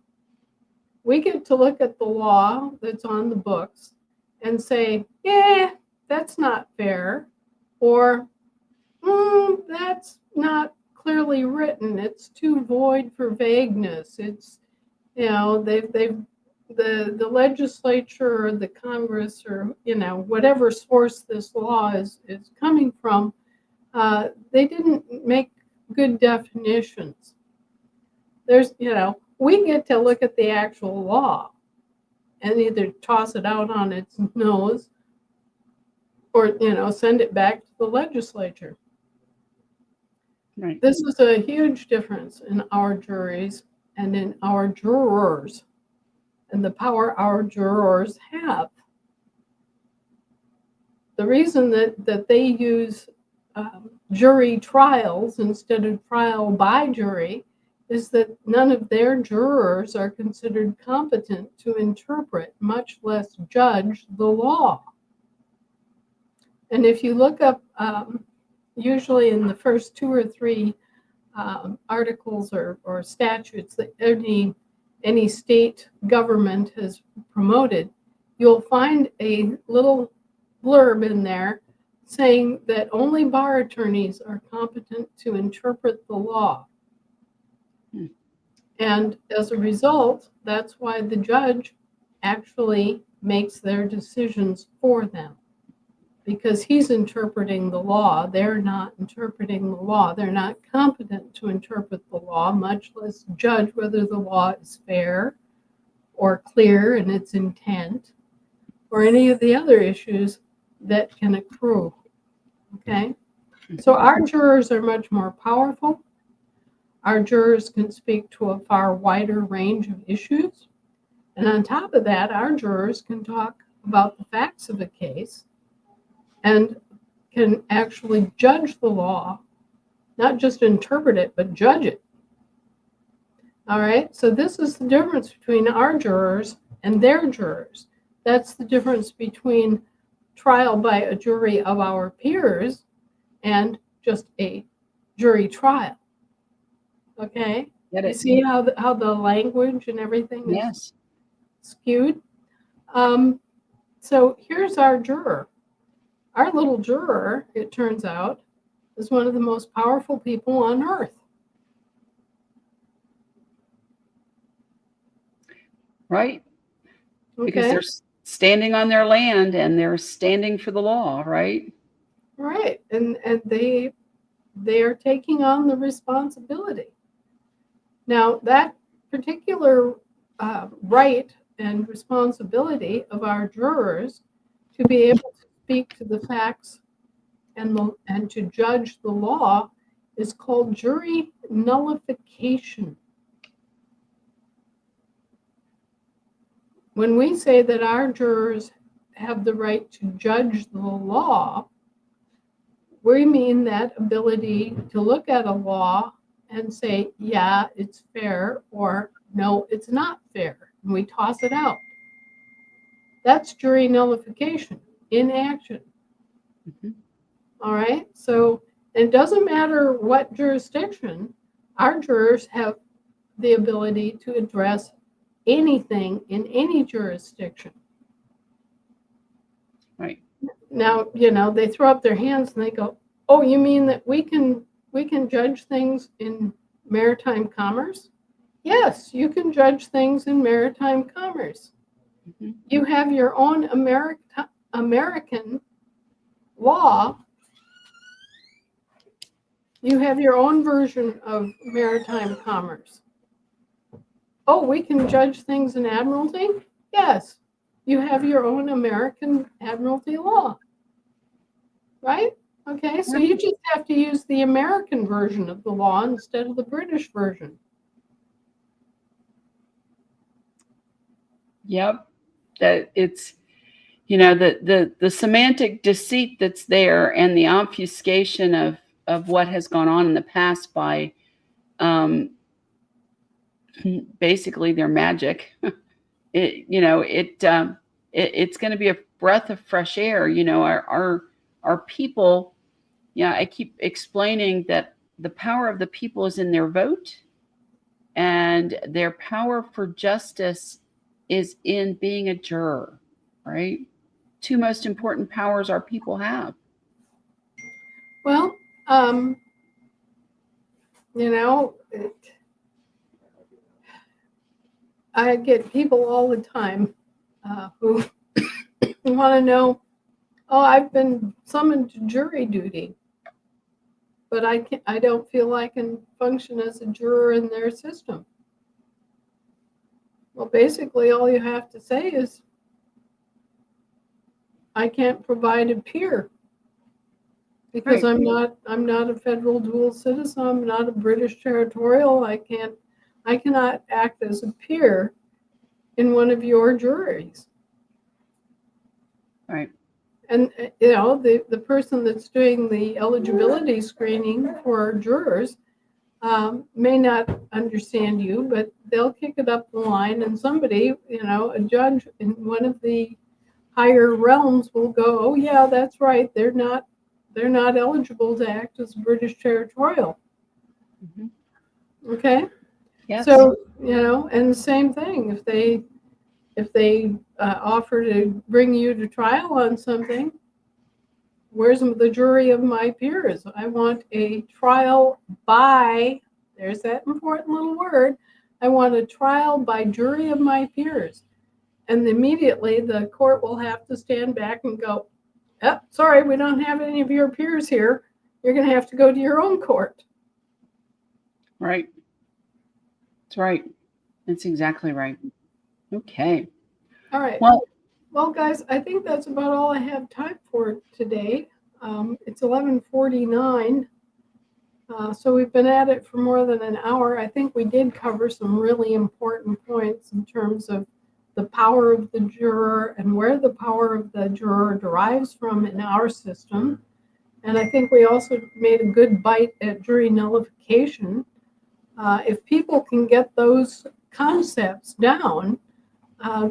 S2: We get to look at the law that's on the books and say, yeah, that's not fair, or that's not clearly written. It's too void for vagueness. It's, the legislature or the Congress or, whatever source this law is coming from, they didn't make good definitions. We get to look at the actual law and either toss it out on its nose or, send it back to the legislature.
S1: Right.
S2: This is a huge difference in our juries and in our jurors and the power our jurors have. The reason that they use jury trials instead of trial by jury is that none of their jurors are considered competent to interpret, much less judge, the law. And if you look up, usually in the first 2 or 3 articles or statutes that any state government has promoted, you'll find a little blurb in there saying that only bar attorneys are competent to interpret the law. And as a result, that's why the judge actually makes their decisions for them, because he's interpreting the law. They're not interpreting the law. They're not competent to interpret the law, much less judge whether the law is fair or clear in its intent or any of the other issues that can accrue. Okay? So our jurors are much more powerful. Our jurors can speak to a far wider range of issues. And on top of that, our jurors can talk about the facts of a case and can actually judge the law, not just interpret it, but judge it. All right, so this is the difference between our jurors and their jurors. That's the difference between trial by a jury of our peers and just a jury trial. Okay, you see how the language and everything is skewed? So here's our juror. Our little juror, it turns out, is one of the most powerful people on earth.
S1: Right.
S2: Okay?
S1: Because they're standing on their land and they're standing for the law, right?
S2: Right. And they are taking on the responsibility. Now, that particular right and responsibility of our jurors to be able to speak to the facts and to judge the law is called jury nullification. When we say that our jurors have the right to judge the law, we mean that ability to look at a law and say, yeah, it's fair, or no, it's not fair, and we toss it out. That's jury nullification in action.
S1: Mm-hmm.
S2: All right, so it doesn't matter what jurisdiction, our jurors have the ability to address anything in any jurisdiction.
S1: Right.
S2: Now, you know, they throw up their hands and they go, oh, you mean that we can judge things in maritime commerce? Yes, you can judge things in maritime commerce. Mm-hmm. You have your own American law. You have your own version of maritime commerce. Oh, we can judge things in admiralty? Yes, you have your own American admiralty law. Right? Okay, so you just have to use the American version of the law instead of the British version.
S1: Yep. That it's, you know, the semantic deceit that's there and the obfuscation of what has gone on in the past by basically their magic. It's going to be a breath of fresh air. You know, our people. Yeah, I keep explaining that the power of the people is in their vote, and their power for justice is in being a juror, right? Two most important powers our people have.
S2: Well, you know, I get people all the time who want to know, oh, I've been summoned to jury duty, but I don't feel I can function as a juror in their system. Well, basically, all you have to say is, I can't provide a peer because right. I'm not a federal dual citizen. I'm not a British territorial. I cannot act as a peer in one of your juries.
S1: Right.
S2: And you know, the person that's doing the eligibility screening for jurors may not understand you, but they'll kick it up the line, and somebody, you know, a judge in one of the higher realms will go, oh yeah, that's right, they're not eligible to act as British territorial. Mm-hmm. Okay. Yes. So, you know, and the same thing, if they offer to bring you to trial on something, where's the jury of my peers? I want a trial by, there's that important little word, I want a trial by jury of my peers. And immediately the court will have to stand back and go, oh, sorry, we don't have any of your peers here. You're going to have to go to your own court.
S1: Right. That's right. That's exactly right. Okay.
S2: All right. Well, guys, I think that's about all I have time for today. It's 11:49. So we've been at it for more than an hour. I think we did cover some really important points in terms of the power of the juror and where the power of the juror derives from in our system. And I think we also made a good bite at jury nullification. If people can get those concepts down,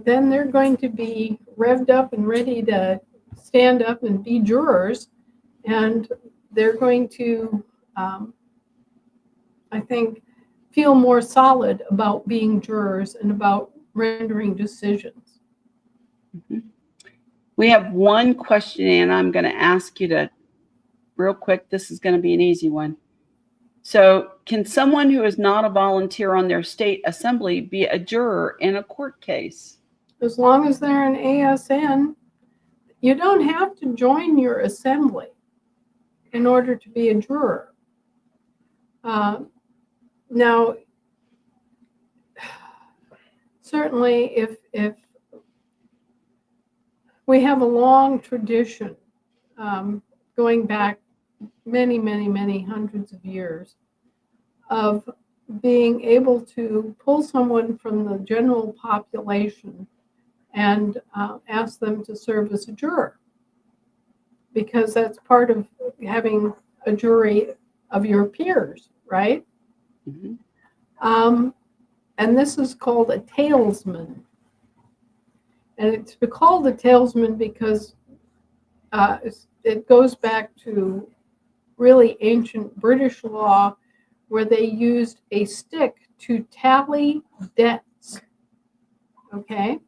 S2: then they're going to be revved up and ready to stand up and be jurors. And they're going to, I think, feel more solid about being jurors and about rendering decisions.
S1: Mm-hmm. We have one question, and I'm going to ask you to real quick. This is going to be an easy one. So, can someone who is not a volunteer on their state assembly be a juror in a court case?
S2: As long as they're an ASN, you don't have to join your assembly in order to be a juror. Now, certainly if we have a long tradition going back many, many, many hundreds of years of being able to pull someone from the general population and ask them to serve as a juror, because that's part of having a jury of your peers, right?
S1: Mm-hmm.
S2: And this is called a talesman. And it's called a talesman because it goes back to really ancient British law, where they used a stick to tally debts. Okay?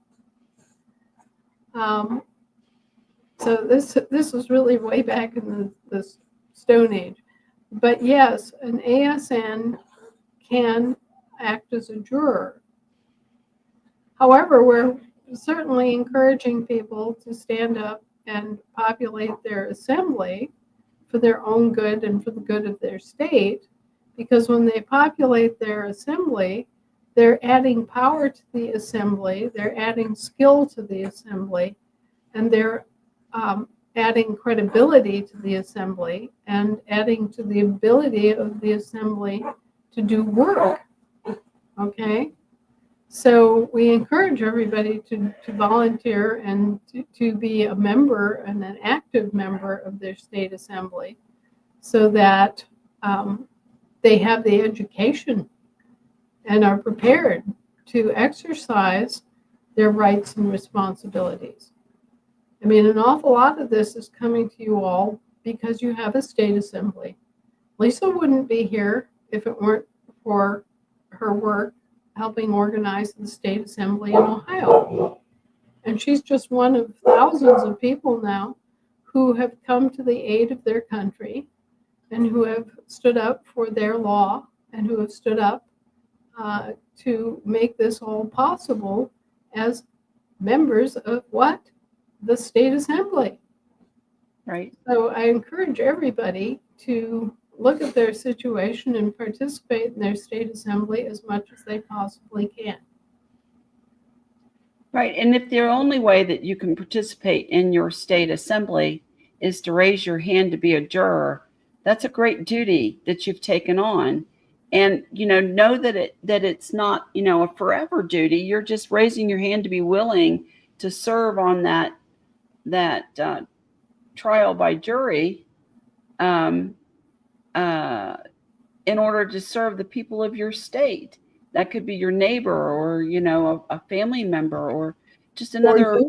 S2: So this is really way back in the Stone Age. But yes, an ASN can act as a juror. However, we're certainly encouraging people to stand up and populate their assembly for their own good and for the good of their state, because when they populate their assembly, they're adding power to the assembly, they're adding skill to the assembly, and they're adding credibility to the assembly and adding to the ability of the assembly to do work. Okay? So we encourage everybody to volunteer and to be a member and an active member of their state assembly, so that they have the education and are prepared to exercise their rights and responsibilities. I mean, an awful lot of this is coming to you all because you have a state assembly. Lisa wouldn't be here if it weren't for her work helping organize the state assembly in Ohio. And she's just one of thousands of people now who have come to the aid of their country and who have stood up for their law and who have stood up to make this all possible as members of what? The state assembly.
S1: Right.
S2: So I encourage everybody to look at their situation and participate in their state assembly as much as they possibly can.
S1: Right. And if the only way that you can participate in your state assembly is to raise your hand to be a juror, that's a great duty that you've taken on. And, know that it's not, a forever duty. You're just raising your hand to be willing to serve on that trial by jury in order to serve the people of your state. That could be your neighbor or, a family member or just another,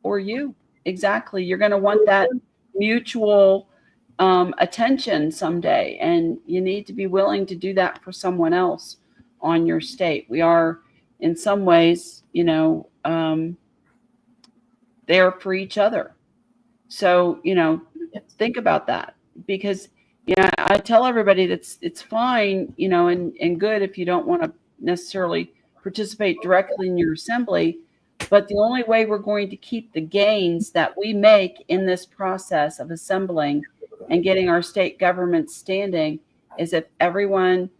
S1: or you. Exactly. You're going to want that mutual attention someday, and you need to be willing to do that for someone else on your state. We are, in some ways, there for each other. So, think about that, because I tell everybody that it's fine, and good if you don't want to necessarily participate directly in your assembly, but the only way we're going to keep the gains that we make in this process of assembling and getting our state government standing is if everyone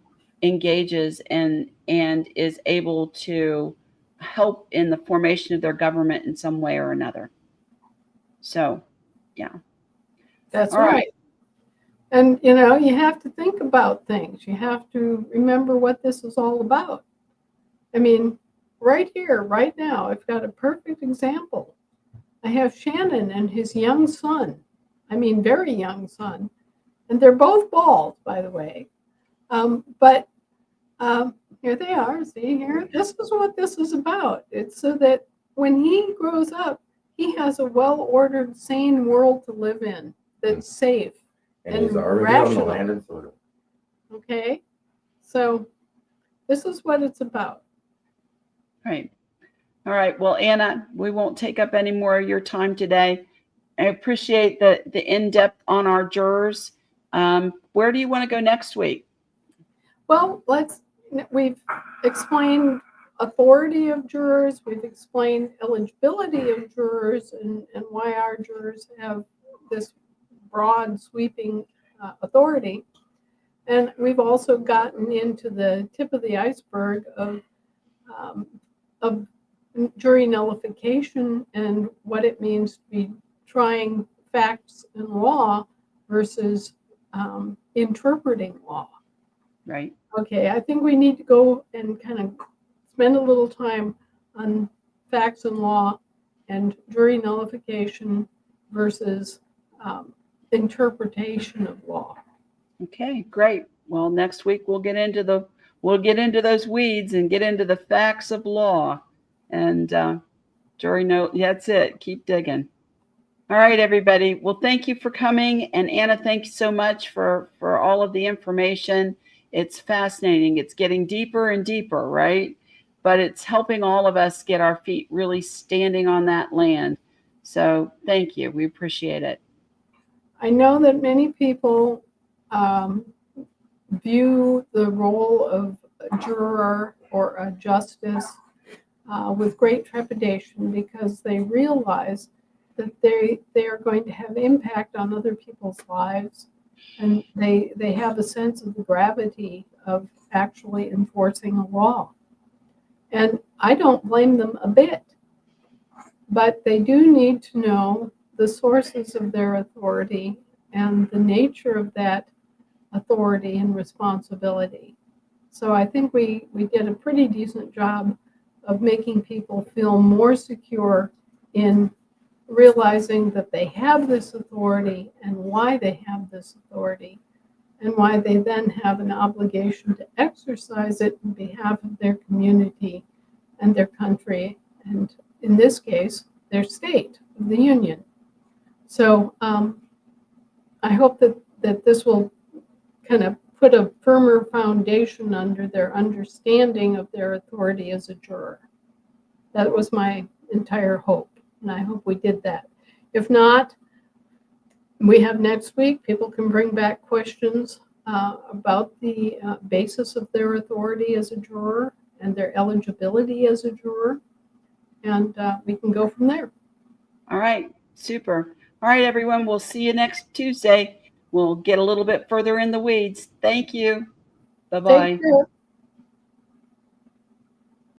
S1: engages and is able to help in the formation of their government in some way or another. So, yeah.
S2: That's
S1: all
S2: right. And, you have to think about things. You have to remember what this is all about. I mean, right here, right now, I've got a perfect example. I have Shannon and his young son. I mean, very young son. And they're both bald, by the way. But here they are. See here? This is what this is about. It's so that when he grows up, he has a well-ordered, sane world to live in that's safe.
S3: And he's already on the land and soil.
S2: Okay, so this is what it's about.
S1: Right. All right. Well, Anna, we won't take up any more of your time today. I appreciate the in-depth on our jurors. Where do you want to go next week?
S2: Well, we've explained authority of jurors, we've explained eligibility of jurors, and why our jurors have this broad sweeping authority. And we've also gotten into the tip of the iceberg of jury nullification and what it means to be trying facts and law versus interpreting law.
S1: Right.
S2: Okay, I think we need to go and kind of spend a little time on facts and law and jury nullification versus interpretation of law.
S1: Okay, great. Well, next week we'll get into those weeds and get into the facts of law. And jury note, that's it. Keep digging. All right, everybody. Well, thank you for coming. And Anna, thank you so much for all of the information. It's fascinating. It's getting deeper and deeper, right? But it's helping all of us get our feet really standing on that land. So thank you. We appreciate it.
S2: I know that many people view the role of a juror or a justice with great trepidation because they realize that they are going to have impact on other people's lives, and they have a sense of the gravity of actually enforcing a law. And I don't blame them a bit, but they do need to know the sources of their authority and the nature of that authority and responsibility. So I think we did a pretty decent job of making people feel more secure in realizing that they have this authority and why they have this authority, and why they then have an obligation to exercise it on behalf of their community and their country, and in this case, their state of the union. So I hope that this will kind of put a firmer foundation under their understanding of their authority as a juror. That was my entire hope, and I hope we did that. If not, we have next week. People can bring back questions about the basis of their authority as a juror and their eligibility as a juror, and we can go from there.
S1: All right, super. All right, everyone, we'll see you next Tuesday. We'll get a little bit further in the weeds. Thank you. Bye-bye.
S2: Take care.